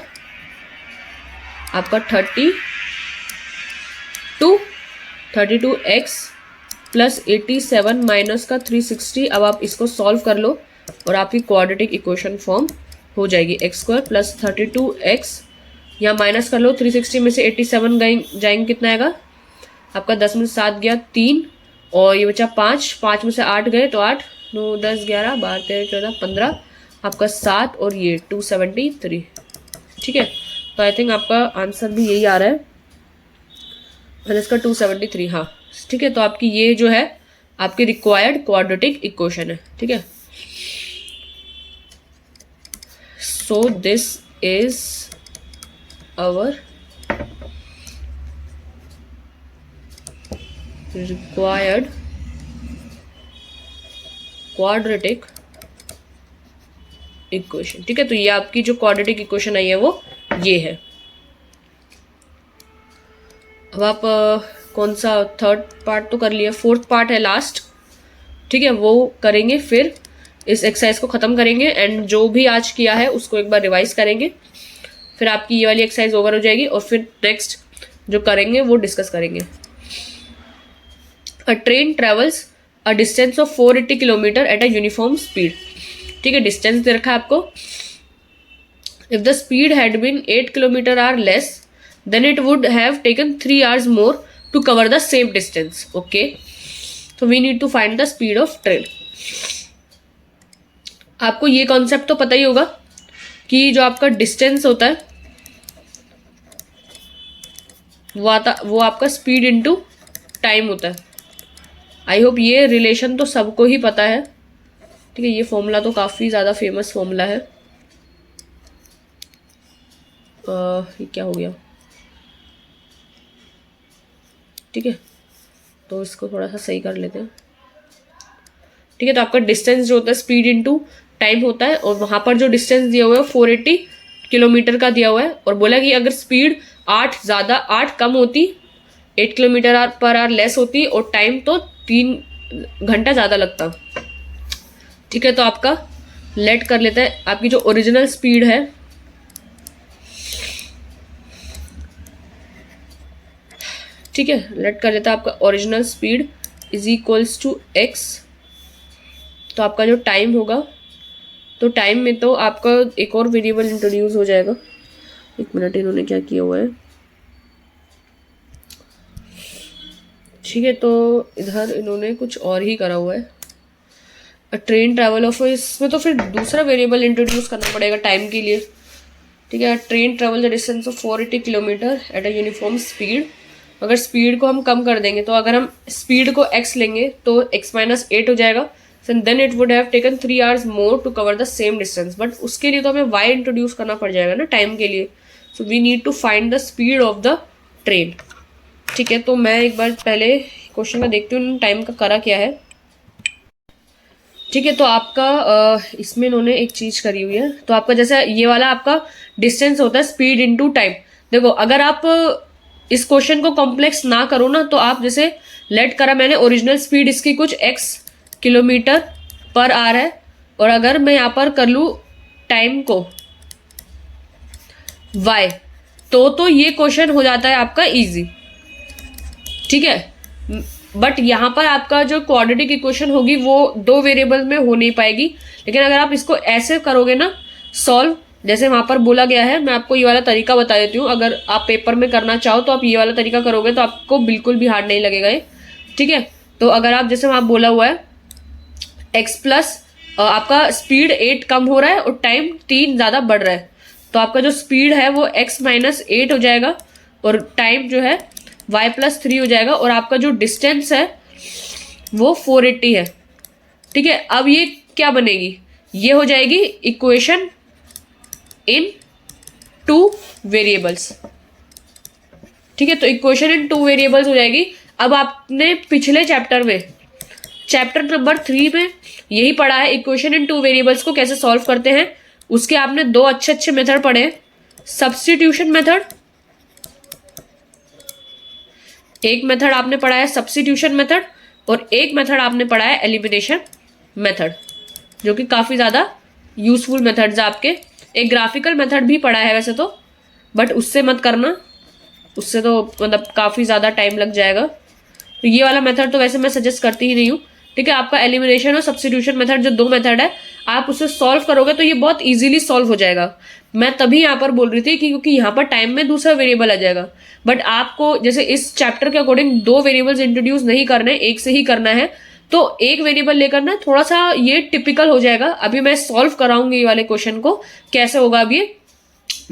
आपका 32 एक्स प्लस 87 माइनस का 360। अब आप इसको सॉल्व कर लो और आपकी क्वाड्रेटिक इक्वेशन फॉर्म हो जाएगी। एक्स स्क्वायर प्लस 32 एक्स, यहाँ माइनस कर लो, 360 में से 87 जाएंगे कितना आएगा आपका, 10 में से 7 गया 3 और ये बचा 5 में से 8 गए तो 8 9 10 11 12 13 14 15 आपका 7 और ये 273। ठीक है, तो आई थिंक आपका आंसर भी यही आ रहा है और इसका 273। हाँ ठीक है, तो आपकी ये जो है आपकी रिक्वायर्ड क्वाड्रेटिक इक्वेशन है। ठीक है, so this is our required quadratic equation. ठीक है, तो ये आपकी जो क्वाड्रेटिक इक्वेशन आई है वो ये है। अब आप कौन सा थर्ड पार्ट तो कर लिया, फोर्थ पार्ट है लास्ट। ठीक है, वो करेंगे, फिर इस एक्सरसाइज को ख़त्म करेंगे एंड जो भी आज किया है उसको एक बार रिवाइज करेंगे, फिर आपकी ये वाली एक्सरसाइज ओवर हो जाएगी और फिर नेक्स्ट जो करेंगे वो डिस्कस करेंगे। A train travels a distance of 480 kilometre at a uniform speed. ठीक है, डिस्टेंस दे रखा है आपको। If the speed had been 8 kilometre are less then it would have taken 3 hours more to cover the same distance. Okay, so we need to find the speed of train. आपको ये concept तो पता ही होगा कि जो आपका distance होता है वो आपका स्पीड इनटू टाइम होता है। आई होप ये रिलेशन तो सबको ही पता है। ठीक है, ये फॉर्मूला तो काफ़ी ज़्यादा फेमस फॉर्मूला है। ये क्या हो गया, ठीक है, तो इसको थोड़ा सा सही कर लेते हैं। ठीक है, तो आपका डिस्टेंस जो होता है स्पीड इनटू टाइम होता है और वहाँ पर जो डिस्टेंस दिया हुआ है 480 किलोमीटर का दिया हुआ है और बोला कि अगर स्पीड 8 कम होती, 8 किलोमीटर पर आवर लेस होती और टाइम तो 3 घंटा ज़्यादा लगता। ठीक है, तो आपका लेट कर लेते हैं, आपकी जो ओरिजिनल स्पीड है ठीक है, लेट कर लेता है आपका original speed is equals to x. तो आपका जो टाइम होगा, तो टाइम में तो आपका एक और वेरिएबल इंट्रोड्यूस हो जाएगा। एक मिनट, इन्होंने क्या किया हुआ है। ठीक है, तो इधर इन्होंने कुछ और ही करा हुआ है। ट्रेन ट्रैवल ऑफ, इसमें तो फिर दूसरा वेरिएबल इंट्रोड्यूस करना पड़ेगा टाइम के लिए। ठीक है, train travel the distance of 480 kilometre at a uniform speed. अगर स्पीड को हम कम कर देंगे तो अगर हम स्पीड को x लेंगे तो x माइनस 8 हो जाएगा। Then it would have taken 3 hours more to cover the same distance, but उसके लिए तो हमें y इंट्रोड्यूस करना पड़ जाएगा ना टाइम के लिए। So we need to find the speed of the train. ठीक है, तो मैं एक बार पहले क्वेश्चन में देखती हूँ टाइम का करा क्या है। ठीक है, तो आपका इसमें इन्होंने एक चीज़ करी हुई है। तो आपका जैसे ये वाला आपका डिस्टेंस होता है स्पीड इनटू टाइम। देखो, अगर आप इस क्वेश्चन को कॉम्प्लेक्स ना करो ना, तो आप जैसे लेट करा मैंने, ओरिजिनल स्पीड इसकी कुछ x किलोमीटर पर आवर है और अगर मैं यहाँ पर कर लूँ टाइम को y, तो ये क्वेश्चन हो जाता है आपका इजी। ठीक है, बट यहाँ पर आपका जो क्वाड्रेटिक इक्वेशन होगी वो 2 वेरिएबल में हो नहीं पाएगी। लेकिन अगर आप इसको ऐसे करोगे ना सॉल्व, जैसे वहां पर बोला गया है, मैं आपको ये वाला तरीका बता देती हूँ। अगर आप पेपर में करना चाहो तो आप ये वाला तरीका करोगे तो आपको बिल्कुल भी हार्ड नहीं लगेगा ये। ठीक है, तो अगर आप जैसे वहां बोला हुआ है x प्लस आपका स्पीड 8 कम हो रहा है और टाइम 3 ज़्यादा बढ़ रहा है, तो आपका जो स्पीड है वो x माइनस 8 हो जाएगा और टाइम जो है y प्लस 3 हो जाएगा और आपका जो डिस्टेंस है वो 480 है। ठीक है, अब ये क्या बनेगी, ये हो जाएगी इक्वेशन इन 2 वेरिएबल्स। ठीक है, तो इक्वेशन इन 2 वेरिएबल्स हो जाएगी। अब आपने पिछले चैप्टर में चैप्टर नंबर 3 में यही पढ़ा है, इक्वेशन इन 2 वेरिएबल्स को कैसे सॉल्व करते हैं। उसके आपने 2 अच्छे मेथड पढ़े, सब्स्टिट्यूशन मेथड, एक मेथड आपने पढ़ा है सब्स्टिट्यूशन मेथड, और एक मेथड आपने पढ़ा है एलिमिनेशन मेथड, जो कि काफ़ी ज़्यादा यूजफुल मेथड्स है आपके। एक ग्राफिकल मेथड भी पढ़ा है वैसे तो, बट उससे मत करना, उससे तो मतलब काफ़ी ज़्यादा टाइम लग जाएगा। तो ये वाला मेथड तो वैसे मैं सजेस्ट करती ही नहीं हूँ, ठीक है। आपका एलिमिनेशन और सब्स्टिट्यूशन मेथड जो 2 मेथड है, आप उसे सॉल्व करोगे तो ये बहुत इजीली सॉल्व हो जाएगा। मैं तभी यहाँ पर बोल रही थी कि क्योंकि यहाँ पर टाइम में दूसरा वेरिएबल आ जाएगा, बट आपको जैसे इस चैप्टर के अकॉर्डिंग 2 वेरिएबल्स इंट्रोड्यूस नहीं करने, एक से ही करना है, तो एक वेरिएबल लेकर ना थोड़ा सा ये टिपिकल हो जाएगा। अभी मैं सॉल्व कराऊंगी ये वाले क्वेश्चन को कैसे होगा अब ये।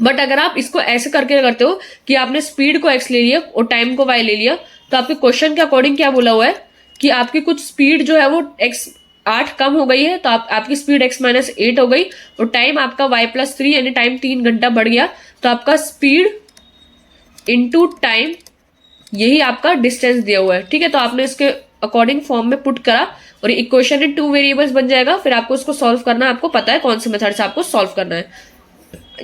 बट अगर आप इसको ऐसे करके करते हो कि आपने स्पीड को x ले लिया और टाइम को y ले लिया, तो आपके क्वेश्चन के अकॉर्डिंग क्या बोला हुआ है कि आपकी कुछ स्पीड जो है वो x8 कम हो गई है, तो आपकी स्पीड x-8 हो गई, और टाइम आपका y+3 यानी टाइम 3 घंटा बढ़ गया, तो आपका स्पीड इनटू टाइम, यही आपका डिस्टेंस दिया हुआ है, ठीक है। तो आपने इसके अकॉर्डिंग फॉर्म में पुट करा और इक्वेशन इन 2 वेरिएबल्स बन जाएगा। फिर आपको उसको सॉल्व करना है, आपको पता है कौन से मेथड से आपको सॉल्व करना है।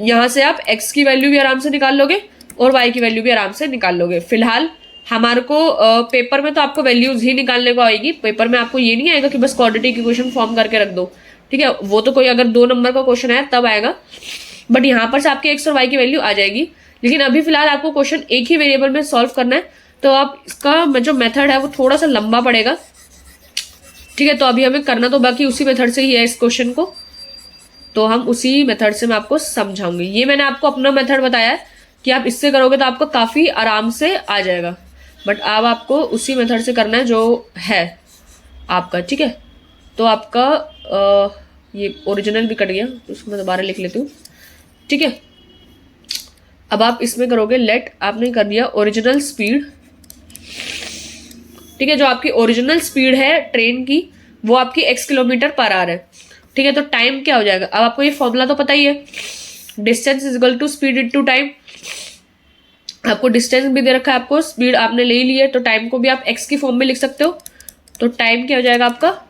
यहाँ से आप x की वैल्यू भी आराम से निकाल लोगे और y की वैल्यू भी आराम से निकाल लोगे। फिलहाल हमारे को पेपर में तो आपको वैल्यूज ही निकालने को आएगी, पेपर में आपको ये नहीं आएगा कि बस क्वाड्रेटिक इक्वेशन फॉर्म करके रख दो, ठीक है। वो तो कोई अगर 2 नंबर का क्वेश्चन है तब आएगा, बट यहाँ पर से आपके x और y की वैल्यू आ जाएगी। लेकिन अभी फिलहाल आपको क्वेश्चन एक ही वेरिएबल में सॉल्व करना है, तो आप इसका जो मेथड है वो थोड़ा सा लंबा पड़ेगा, ठीक है। तो अभी हमें करना तो बाकी उसी मेथड से ही है इस क्वेश्चन को, तो हम उसी मेथड से मैं आपको समझाऊंगी। ये मैंने आपको अपना मेथड बताया है कि आप इससे करोगे तो आपको काफ़ी आराम से आ जाएगा, बट अब आपको उसी मेथड से करना है जो है आपका, ठीक है। तो आपका ये ओरिजिनल भी कट गया, तो उसको मैं दोबारा लिख लेती हूँ, ठीक है। अब आप इसमें करोगे लेट, आपने कर दिया ओरिजिनल स्पीड, ठीक है। जो आपकी ओरिजिनल स्पीड है ट्रेन की वो आपकी x किलोमीटर पर आवर है, ठीक है। तो टाइम क्या हो जाएगा, अब आपको ये फॉर्मूला तो पता ही है, distance is equal to speed into time. आपको डिस्टेंस भी दे रखा है, आपको स्पीड आपने ले ली है, तो टाइम को भी आप x की फॉर्म में लिख सकते हो। तो टाइम क्या हो जाएगा आपका,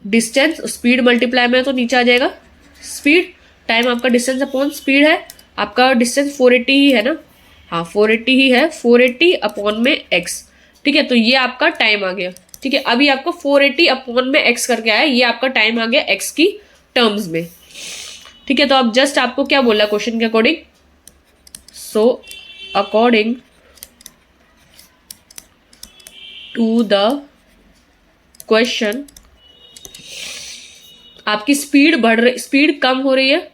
डिस्टेंस स्पीड मल्टीप्लाई में तो नीचे आ जाएगा स्पीड, टाइम आपका डिस्टेंस अपॉन स्पीड है, आपका डिस्टेंस 480 ही है ना, हाँ 480 ही है, 480 अपॉन में x, ठीक है। तो ये आपका टाइम आ गया, ठीक है। अभी आपको 480 अपॉन में x करके आया, ये आपका टाइम आ गया x की टर्म्स में, ठीक है। तो अब जस्ट आपको क्या बोला क्वेश्चन के अकॉर्डिंग, so according to the question आपकी स्पीड बढ़ रही, स्पीड कम हो रही है,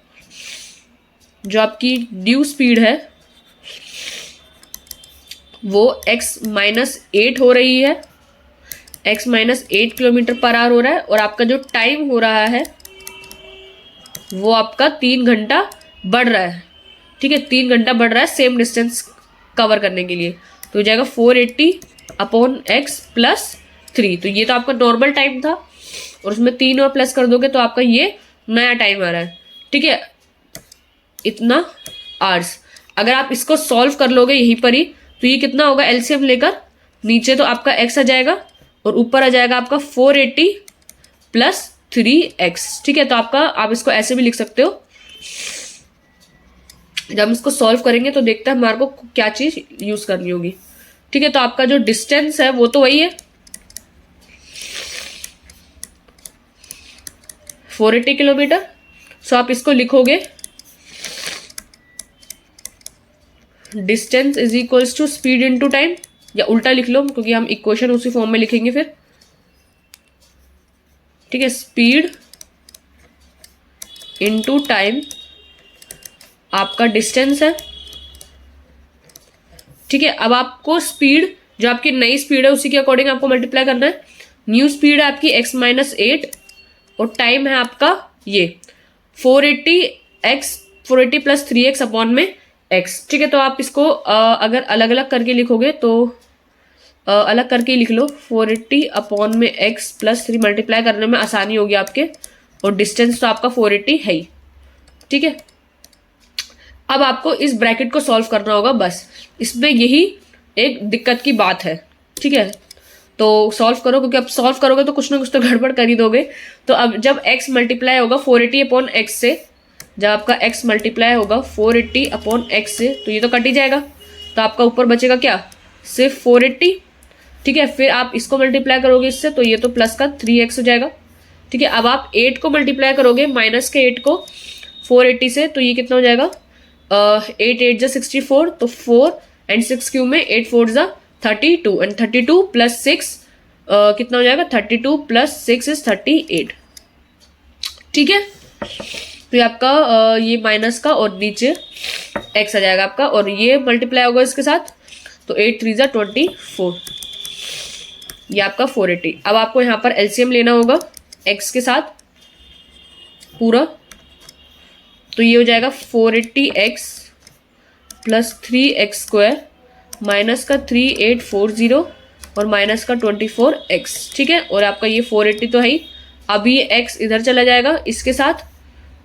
जो आपकी ड्यू स्पीड है वो x-8 हो रही है, x-8 किलोमीटर पर आवर हो रहा है, और आपका जो टाइम हो रहा है वो आपका 3 घंटा बढ़ रहा है, ठीक है। 3 घंटा बढ़ रहा है सेम डिस्टेंस कवर करने के लिए, तो हो जाएगा 480 अपॉन x प्लस 3। तो ये तो आपका नॉर्मल टाइम था, और उसमें 3 और प्लस कर दोगे तो आपका ये नया टाइम आ रहा है, ठीक है, इतना आवर्स। अगर आप इसको सॉल्व कर लोगे यहीं पर ही, तो ये कितना होगा, एलसीएम लेकर नीचे तो आपका x आ जाएगा और ऊपर आ जाएगा आपका 480 प्लस 3x, ठीक है। तो आपका आप इसको ऐसे भी लिख सकते हो। जब हम इसको सॉल्व करेंगे तो देखते हैं हमारे को क्या चीज यूज करनी होगी, ठीक है। तो आपका जो डिस्टेंस है वो तो वही है 480 किलोमीटर, सो आप इसको लिखोगे distance is equals to speed into time, या उल्टा लिख लो क्योंकि हम इक्वेशन उसी फॉर्म में लिखेंगे फिर, ठीक है। स्पीड इनटू टाइम आपका डिस्टेंस है, ठीक है। अब आपको स्पीड जो आपकी नई स्पीड है उसी के अकॉर्डिंग आपको मल्टीप्लाई करना है। न्यू स्पीड है आपकी x-8 और टाइम है आपका ये 480 प्लस 3x अपॉन में x, ठीक है। तो आप इसको अगर अलग अलग करके लिखोगे तो अलग करके लिख लो, 480 अपॉन में x प्लस 3 मल्टीप्लाई करने में आसानी होगी आपके, और डिस्टेंस तो आपका 480 है ही, ठीक है। अब आपको इस ब्रैकेट को सॉल्व करना होगा, बस इसमें यही एक दिक्कत की बात है, ठीक है। तो सॉल्व करो, क्योंकि अब सॉल्व करोगे तो कुछ ना कुछ तो गड़बड़ कर ही दोगे। तो अब जब x मल्टीप्लाई होगा 480 अपॉन एक्स से, जब आपका x मल्टीप्लाई होगा 480 अपॉन एक्स से, तो ये तो कट ही जाएगा। तो आपका ऊपर बचेगा क्या, सिर्फ 480। ठीक है, फिर आप इसको मल्टीप्लाई करोगे इससे, तो ये तो प्लस का 3x हो जाएगा। ठीक है, अब आप 8 को मल्टीप्लाई करोगे माइनस के 8 को 480 से, तो ये कितना हो जाएगा, 8 8 जा 64, तो 4 एंड 6 क्यूब में 8 4 जा 32 एंड 32 प्लस 6 कितना हो जाएगा, 32 प्लस 6 इज 38। ठीक है, तो ये आपका ये माइनस का और नीचे x आ जाएगा आपका, और ये मल्टीप्लाई होगा इसके साथ, तो 8 3 जा 24, ये आपका 480। अब आपको यहाँ पर एलसीएम लेना होगा x के साथ पूरा, तो ये हो जाएगा 480x plus 3x square minus का 3840 और माइनस का 24x। ठीक है, और आपका ये 480 तो है ही, अब ये x इधर चला जाएगा इसके साथ,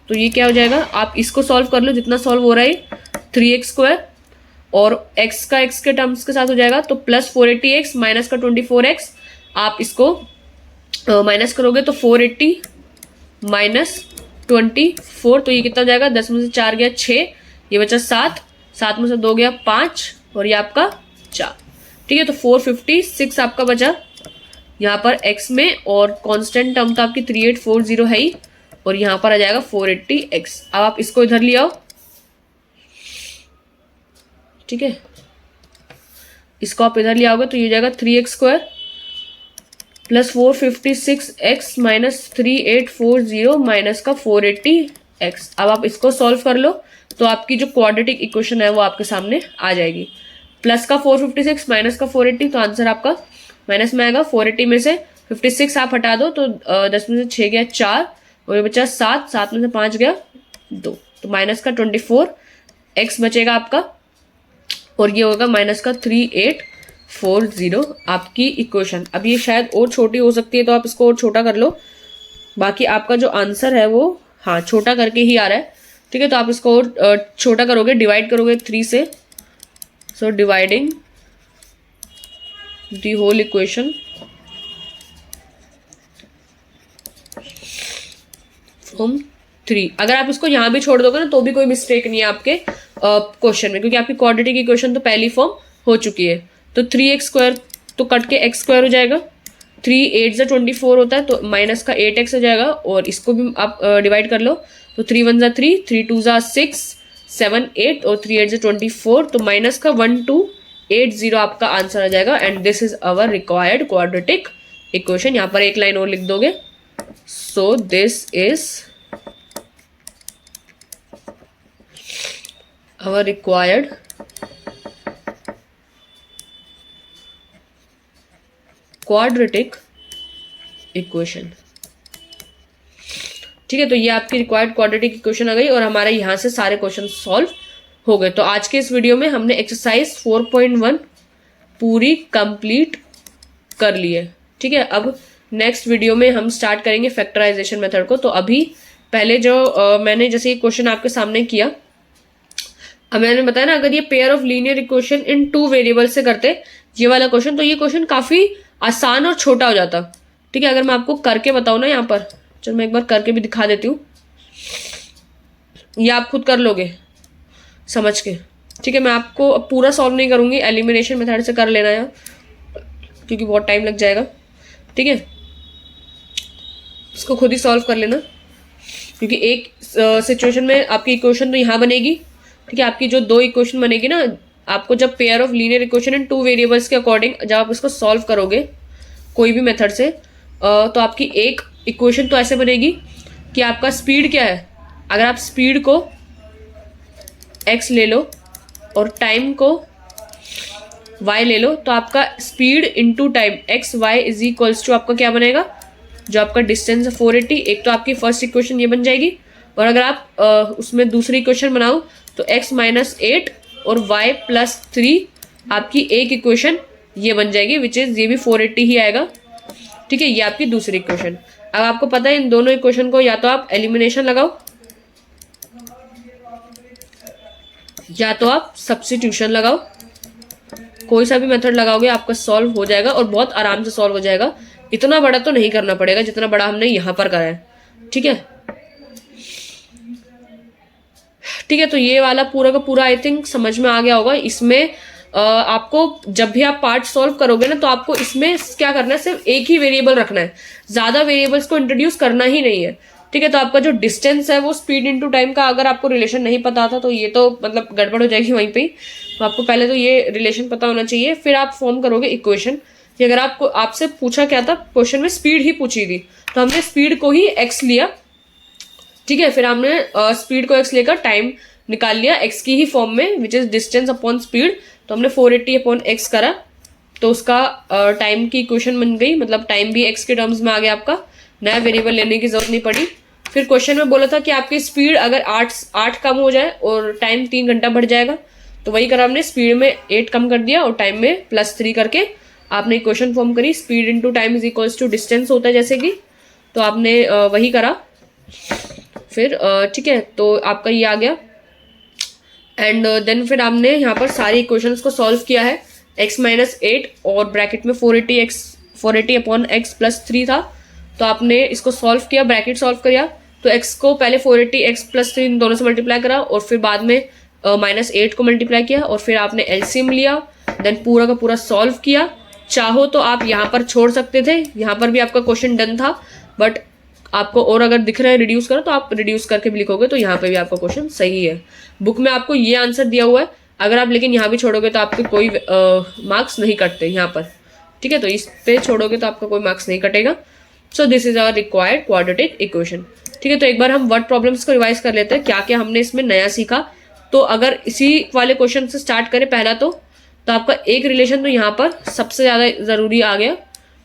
तो ये क्या हो जाएगा, आप इसको सॉल्व कर लो जितना सॉल्व हो रहा है, 3x स्क्वायर और x का x के टर्म्स के साथ हो जाएगा, तो प्लस 480x माइनस का 24x, आप इसको माइनस करोगे तो 480 माइनस 24, तो ये कितना हो जाएगा, 10 में से 4 गया 6, ये बचा 7, 7 में से 2 गया 5 और ये आपका 4। ठीक है, तो 456 आपका बचा यहाँ पर x में, और कांस्टेंट टर्म तो आपकी 3840 है ही, और यहाँ पर आ जाएगा 480x। अब आप इसको इधर ले आओ। ठीक है, इसको आप इधर ले आओगे तो ये हो जाएगा 3x square plus 456x minus 3840 minus का 480x। अब आप इसको सॉल्व कर लो तो आपकी जो क्वाड्रेटिक इक्वेशन है वो आपके सामने आ जाएगी। प्लस का 456 माइनस का 480, तो आंसर आपका माइनस में आएगा। 480 में से 56 आप हटा दो तो 10 में से 6 गया 4 और ये बचा 7, 7 में से 5 गया 2, तो माइनस का 24x बचेगा आपका, और ये होगा माइनस का 3840 आपकी इक्वेशन। अब ये शायद और छोटी हो सकती है तो आप इसको और छोटा कर लो, बाकी आपका जो आंसर है वो हाँ छोटा करके ही आ रहा है। ठीक है, तो आप इसको और छोटा करोगे, डिवाइड करोगे 3 से, so dividing the whole equation from 3। अगर आप इसको यहाँ भी छोड़ दोगे ना तो भी कोई मिस्टेक नहीं है आपके क्वेश्चन में, क्योंकि आपकी क्वाड्रेटिक इक्वेशन तो पहली फॉर्म हो चुकी है। तो 3x स्क्वायर तो कट के x स्क्वायर हो जाएगा, 3 8 जा 24 होता है तो माइनस का 8x हो जाएगा, और इसको भी आप डिवाइड कर लो तो 3 1 जा 3, 3 2 जा 6, 7 8 और 3 8 जा 24, तो माइनस का 1280 आपका आंसर आ जाएगा। And this is our required quadratic equation. यहाँ पर एक लाइन और लिख दोगे, सो this is our required quadratic equation। ठीक है, तो ये आपकी रिक्वायर्ड क्वाड्रेटिक इक्वेशन आ गई और हमारे यहाँ से सारे क्वेश्चन सॉल्व हो गए। तो आज के इस वीडियो में हमने एक्सरसाइज 4.1 पूरी कंप्लीट कर ली है। ठीक है, अब नेक्स्ट वीडियो में हम स्टार्ट करेंगे फैक्टराइजेशन मेथड को। तो अभी पहले जो मैंने जैसे क्वेश्चन आपके सामने किया, अब मैंने बताया ना, अगर ये pair of linear equation in 2 variable से करते ये वाला क्वेश्चन, तो ये क्वेश्चन काफी आसान और छोटा हो जाता। ठीक है, अगर मैं आपको करके बताऊं ना यहाँ पर, चलो मैं एक बार करके भी दिखा देती हूँ, ये आप खुद कर लोगे समझ के। ठीक है, मैं आपको अब पूरा सॉल्व नहीं करूंगी, एलिमिनेशन मेथड से कर लेना यहाँ, क्योंकि बहुत टाइम लग जाएगा। ठीक है, इसको खुद ही सॉल्व कर लेना, क्योंकि एक सिचुएशन में आपकी इक्वेशन तो यहाँ बनेगी। ठीक है, आपकी जो 2 इक्वेशन बनेगी ना, आपको जब pair of linear equation in 2 variables के अकॉर्डिंग जब आप इसको सॉल्व करोगे कोई भी मेथड से, तो आपकी एक इक्वेशन तो ऐसे बनेगी कि आपका स्पीड क्या है, अगर आप स्पीड को x ले लो और टाइम को y ले लो, तो आपका speed into time x y is equals to आपका क्या बनेगा, जो आपका डिस्टेंस है 480। एक तो आपकी फर्स्ट इक्वेशन ये बन जाएगी, और अगर आप उसमें दूसरी इक्वेशन बनाओ तो x माइनस 8 और y प्लस 3 आपकी एक इक्वेशन ये बन जाएगी, विच इज ये भी 480 ही आएगा। ठीक है, ये आपकी दूसरी इक्वेशन। अब आपको पता है इन दोनों इक्वेशन को या तो आप एलिमिनेशन लगाओ या तो आप सब्स्टिट्यूशन लगाओ। कोई सा भी मेथड लगाओगे आपका सॉल्व हो जाएगा और बहुत आराम से सॉल्व हो जाएगा। इतना बड़ा तो नहीं करना पड़ेगा जितना बड़ा हमने यहाँ पर करा है। ठीक है, ठीक है। तो ये वाला पूरा का पूरा आई थिंक समझ में आ गया होगा। इसमें आपको जब भी आप पार्ट सॉल्व करोगे ना, तो आपको इसमें क्या करना है, सिर्फ एक ही वेरिएबल रखना है, ज्यादा वेरिएबल्स को इंट्रोड्यूस करना ही नहीं है। ठीक है, तो आपका जो डिस्टेंस है वो स्पीड इनटू टाइम का अगर आपको रिलेशन नहीं पता था तो ये तो मतलब गड़बड़ हो जाएगी वहीं पे। तो आपको पहले तो ये रिलेशन पता होना चाहिए, फिर आप फॉर्म करोगे इक्वेशन कि अगर आपको आपसे पूछा क्या था क्वेश्चन में, स्पीड ही पूछी थी, तो हमने स्पीड को ही एक्स लिया। ठीक है, फिर हमने स्पीड को एक्स लेकर टाइम निकाल लिया एक्स की ही फॉर्म में, which is distance upon speed. तो हमने 480 अपॉन एक्स करा, तो उसका टाइम की इक्वेशन बन गई, मतलब टाइम भी एक्स के टर्म्स में आ गया आपका, नया वेरिएबल लेने की जरूरत नहीं पड़ी। फिर क्वेश्चन में बोला था कि आपकी स्पीड अगर 8 कम हो जाए और टाइम 3 घंटा बढ़ जाएगा, तो वही करा हमने, स्पीड में 8 कम कर दिया और टाइम में +3 करके आपने इक्वेशन फॉर्म करी। Speed into time is equals to distance होता है जैसे कि, तो आपने वही करा फिर। ठीक है, तो आपका ये आ गया। एंड देन फिर आपने यहाँ पर सारी इक्वेशंस को सॉल्व किया है। x-8 और ब्रैकेट में 480 अपॉन एक्स +3 था, तो आपने इसको सॉल्व किया, ब्रैकेट सॉल्व किया। तो x को पहले 480 x +3 इन दोनों से मल्टीप्लाई करा और फिर बाद में -8 को मल्टीप्लाई किया और फिर आपने एलसीएम लिया, देन पूरा का पूरा सॉल्व किया। चाहो तो आप यहाँ पर छोड़ सकते थे, यहाँ पर भी आपका क्वेश्चन डन था, बट आपको और अगर दिख रहा है रिड्यूस करो तो आप रिड्यूस करके भी लिखोगे, तो यहाँ पे भी आपका क्वेश्चन सही है। बुक में आपको ये आंसर दिया हुआ है, अगर आप लेकिन यहाँ भी छोड़ोगे तो आपके कोई मार्क्स नहीं कटते यहाँ पर। ठीक है, तो इस पे छोड़ोगे तो आपका कोई मार्क्स नहीं कटेगा। So this is our required quadratic equation. ठीक है, तो एक बार हम वर्ड प्रॉब्लम्स को रिवाइज कर लेते हैं, क्या क्या हमने इसमें नया सीखा। तो अगर इसी वाले क्वेश्चन से स्टार्ट करें पहला, तो आपका एक रिलेशन तो यहाँ पर सबसे ज्यादा जरूरी आ गया,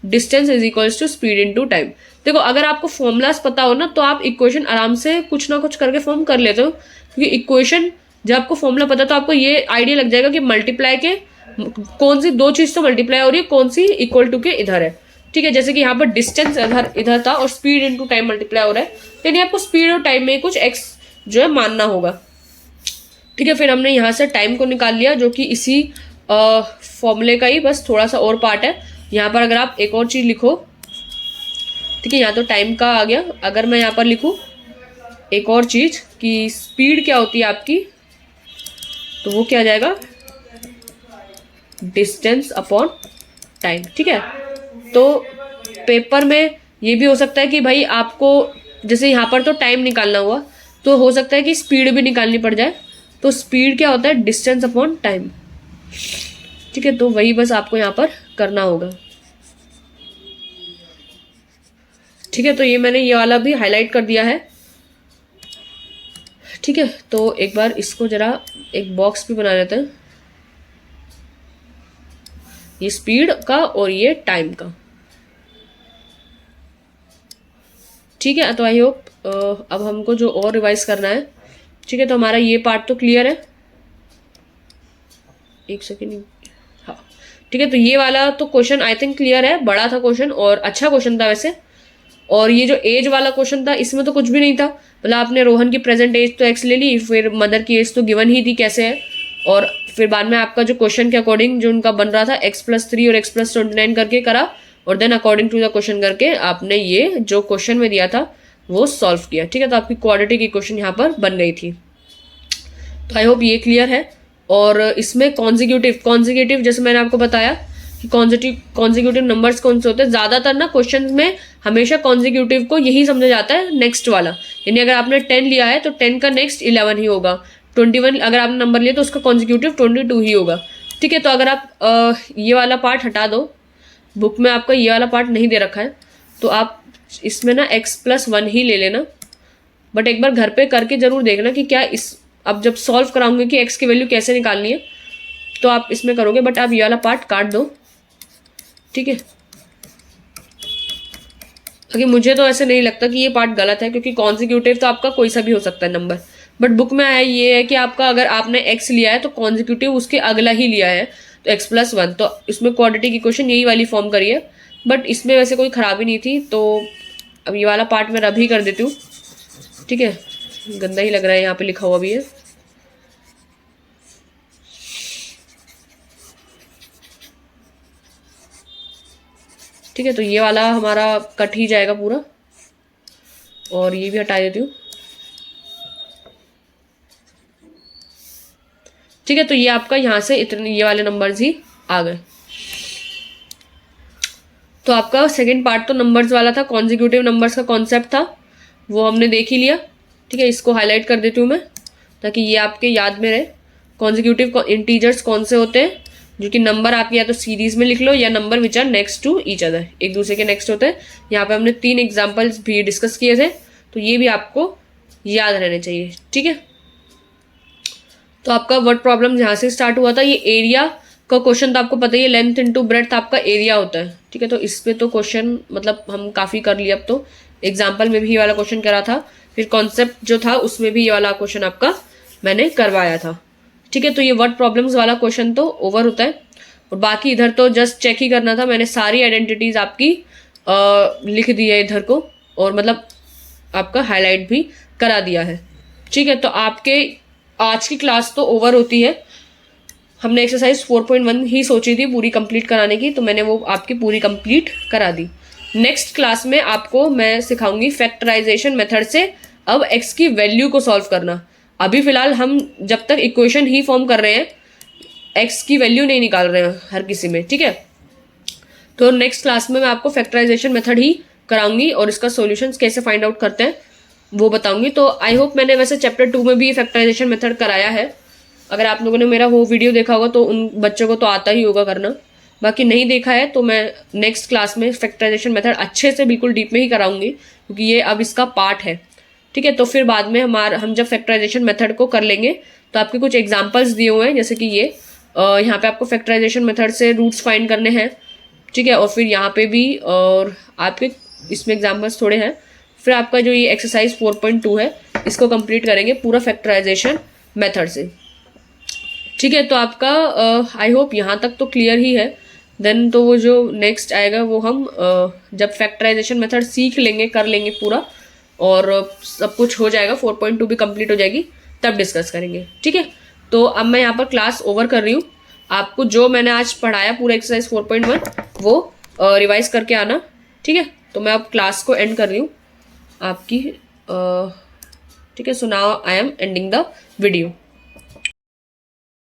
distance is equals to speed into time. देखो, अगर आपको फॉर्मूलाज पता हो ना, तो आप इक्वेशन आराम से कुछ ना कुछ करके फॉर्म कर लेते हो, क्योंकि इक्वेशन जब आपको फॉर्मूला पता तो आपको ये आइडिया लग जाएगा कि मल्टीप्लाई के कौन सी दो चीज तो मल्टीप्लाई हो रही है, कौन सी इक्वल टू के इधर है। ठीक है, जैसे कि यहाँ पर डिस्टेंस इधर था और स्पीड इनटू टाइम मल्टीप्लाई हो रहा है, यानी आपको स्पीड और टाइम में कुछ एक्स जो है मानना होगा। ठीक है, फिर हमने यहाँ से टाइम को निकाल लिया, जो कि इसी फॉर्मूले का ही बस थोड़ा सा और पार्ट है। यहाँ पर अगर आप एक और चीज लिखो, ठीक है, यहाँ तो टाइम का आ गया, अगर मैं यहाँ पर लिखूं एक और चीज कि स्पीड क्या होती है आपकी, तो वो क्या आ जाएगा, डिस्टेंस अपॉन टाइम। ठीक है, तो पेपर में ये भी हो सकता है कि भाई आपको जैसे यहाँ पर तो टाइम निकालना हुआ, तो हो सकता है कि स्पीड भी निकालनी पड़ जाए। तो स्पीड क्या होता है, डिस्टेंस अपॉन टाइम। ठीक है, तो वही बस आपको यहाँ पर करना होगा। ठीक है, तो ये मैंने ये वाला भी हाईलाइट कर दिया है। ठीक है, तो एक बार इसको जरा एक बॉक्स भी बना लेते हैं, ये स्पीड का और ये टाइम का। ठीक है, तो आई होप अब हमको जो और रिवाइज करना है। ठीक है, तो हमारा ये पार्ट तो क्लियर है, एक सेकेंड। हाँ, ठीक है, तो ये वाला तो क्वेश्चन आई थिंक क्लियर है, बड़ा था क्वेश्चन और अच्छा क्वेश्चन था वैसे। और ये जो एज वाला क्वेश्चन था, इसमें तो कुछ भी नहीं था, मतलब आपने रोहन की प्रेजेंट एज तो एक्स ले ली, फिर मदर की एज तो गिवन ही थी कैसे है, और फिर बाद में आपका जो क्वेश्चन के अकॉर्डिंग जो उनका बन रहा था x+3 और x+29 करके करा, और then according to the question करके आपने ये जो क्वेश्चन में दिया था वो सॉल्व किया। ठीक है, तो आपकी क्वाड्रेटिक इक्वेशन यहाँ पर बन गई थी। तो आई होप ये क्लियर है। और इसमें कॉन्जिक्यूटिव जैसे मैंने आपको बताया कि कॉन्जिक्यूटिव नंबर्स कौन से होते हैं, ज्यादातर ना क्वेश्चंस में हमेशा कॉन्जिक्यूटिव को यही समझा जाता है नेक्स्ट वाला, यानी अगर आपने 10 लिया है तो 10 का नेक्स्ट 11 ही होगा, 21 अगर आपने नंबर लिया तो उसका कॉन्जिक्यूटिव 22 ही होगा। ठीक है, तो अगर आप ये वाला पार्ट हटा दो, बुक में आपका ये वाला पार्ट नहीं दे रखा है, तो आप इसमें ना x+1 ही ले लेना, बट एक बार घर पे करके जरूर देखना कि क्या इस अब जब सॉल्व कराऊंगे कि x की वैल्यू कैसे निकालनी है, तो आप इसमें करोगे, बट आप ये वाला पार्ट काट दो। ठीक है, क्योंकि मुझे तो ऐसे नहीं लगता कि ये पार्ट गलत है, क्योंकि कॉन्जिक्यूटिव तो आपका कोई सा भी हो सकता है नंबर, बट बुक में आया ये है कि आपका अगर आपने x लिया है तो कॉन्जिक्यूटिव उसके अगला ही लिया है, तो x+1, तो इसमें क्वाड्रेटिक इक्वेशन यही वाली फॉर्म करी है, बट इसमें वैसे कोई खराबी नहीं थी। तो अब ये वाला पार्ट मैं रब ही कर देती हूँ। ठीक है, गंदा ही लग रहा है, यहाँ पे लिखा हुआ भी है। ठीक है, तो ये वाला हमारा कट ही जाएगा पूरा, और ये भी हटा देती हूँ। ठीक है, तो ये आपका यहाँ से इतने ये वाले नंबर्स ही आ गए। तो आपका सेकंड पार्ट तो नंबर्स वाला था, कॉन्जिक्यूटिव नंबर्स का कॉन्सेप्ट था, वो हमने देख ही लिया। ठीक है, इसको हाईलाइट कर देती हूँ मैं ताकि ये आपके याद में रहे। कॉन्जिक्यूटिव इंटीजर्स कौन से होते हैं, जो कि नंबर आपके या तो सीरीज में लिख लो या number which are next to each other, एक दूसरे के नेक्स्ट होते हैं। यहाँ पे हमने 3 एग्जाम्पल्स भी डिस्कस किए थे, तो ये भी आपको याद रहने चाहिए। ठीक है, तो आपका वर्ड प्रॉब्लम यहाँ से स्टार्ट हुआ था। ये एरिया का क्वेश्चन तो आपको पता ही है, लेंथ इनटू ब्रेड्थ आपका एरिया होता है। ठीक है, तो इस पे तो क्वेश्चन मतलब हम काफ़ी कर लिए। अब तो एग्जाम्पल में भी ये वाला क्वेश्चन करा था, फिर कॉन्सेप्ट जो था उसमें भी ये वाला क्वेश्चन आपका मैंने करवाया था। ठीक है, तो ये वर्ड प्रॉब्लम्स वाला क्वेश्चन तो ओवर होता है, और बाकी इधर तो जस्ट चेक ही करना था। मैंने सारी आइडेंटिटीज आपकी लिख दी है इधर को, और मतलब आपका हाईलाइट भी करा दिया है। ठीक है, तो आपके आज की क्लास तो ओवर होती है। हमने एक्सरसाइज 4.1 ही सोची थी पूरी कंप्लीट कराने की, तो मैंने वो आपकी पूरी कंप्लीट करा दी। नेक्स्ट क्लास में आपको मैं सिखाऊंगी फैक्टराइजेशन मेथड से अब एक्स की वैल्यू को सॉल्व करना। अभी फिलहाल हम जब तक इक्वेशन ही फॉर्म कर रहे हैं, एक्स की वैल्यू नहीं निकाल रहे हैं हर किसी में। ठीक है, तो नेक्स्ट क्लास में मैं आपको फैक्टराइजेशन मेथड ही कराऊंगी और इसका सॉल्यूशंस कैसे फाइंड आउट करते हैं वो बताऊंगी। तो आई होप मैंने वैसे चैप्टर 2 में भी फैक्टराइजेशन मेथड कराया है। अगर आप लोगों ने मेरा वो वीडियो देखा होगा तो उन बच्चों को तो आता ही होगा करना। बाकी नहीं देखा है तो मैं नेक्स्ट क्लास में फैक्टराइजेशन मेथड अच्छे से बिल्कुल डीप में ही कराऊंगी, क्योंकि ये अब इसका पार्ट है। ठीक है, तो फिर बाद में हम जब फैक्टराइजेशन मेथड को कर लेंगे तो आपके कुछ एग्जाम्पल्स दिए हुए हैं, जैसे कि ये यहाँ पे आपको फैक्टराइजेशन मेथड से रूट्स फाइंड करने हैं। ठीक है, और फिर यहाँ पे भी और आपके इसमें एग्जाम्पल्स थोड़े हैं। फिर आपका जो ये एक्सरसाइज 4.2 है इसको कंप्लीट करेंगे पूरा फैक्टराइजेशन मेथड से। ठीक है, तो आपका आई होप यहाँ तक तो क्लियर ही है। देन तो वो जो नेक्स्ट आएगा वो हम जब फैक्टराइजेशन मेथड सीख लेंगे, कर लेंगे पूरा, और सब कुछ हो जाएगा, 4.2 भी कंप्लीट हो जाएगी, तब डिस्कस करेंगे। ठीक है, तो अब मैं यहाँ पर क्लास ओवर कर रही हूँ। आपको जो मैंने आज पढ़ाया पूरा एक्सरसाइज 4.1 वो रिवाइज करके आना। ठीक है, तो मैं अब क्लास को एंड कर रही हूँ आपकी। ठीक है, so now I am ending the video.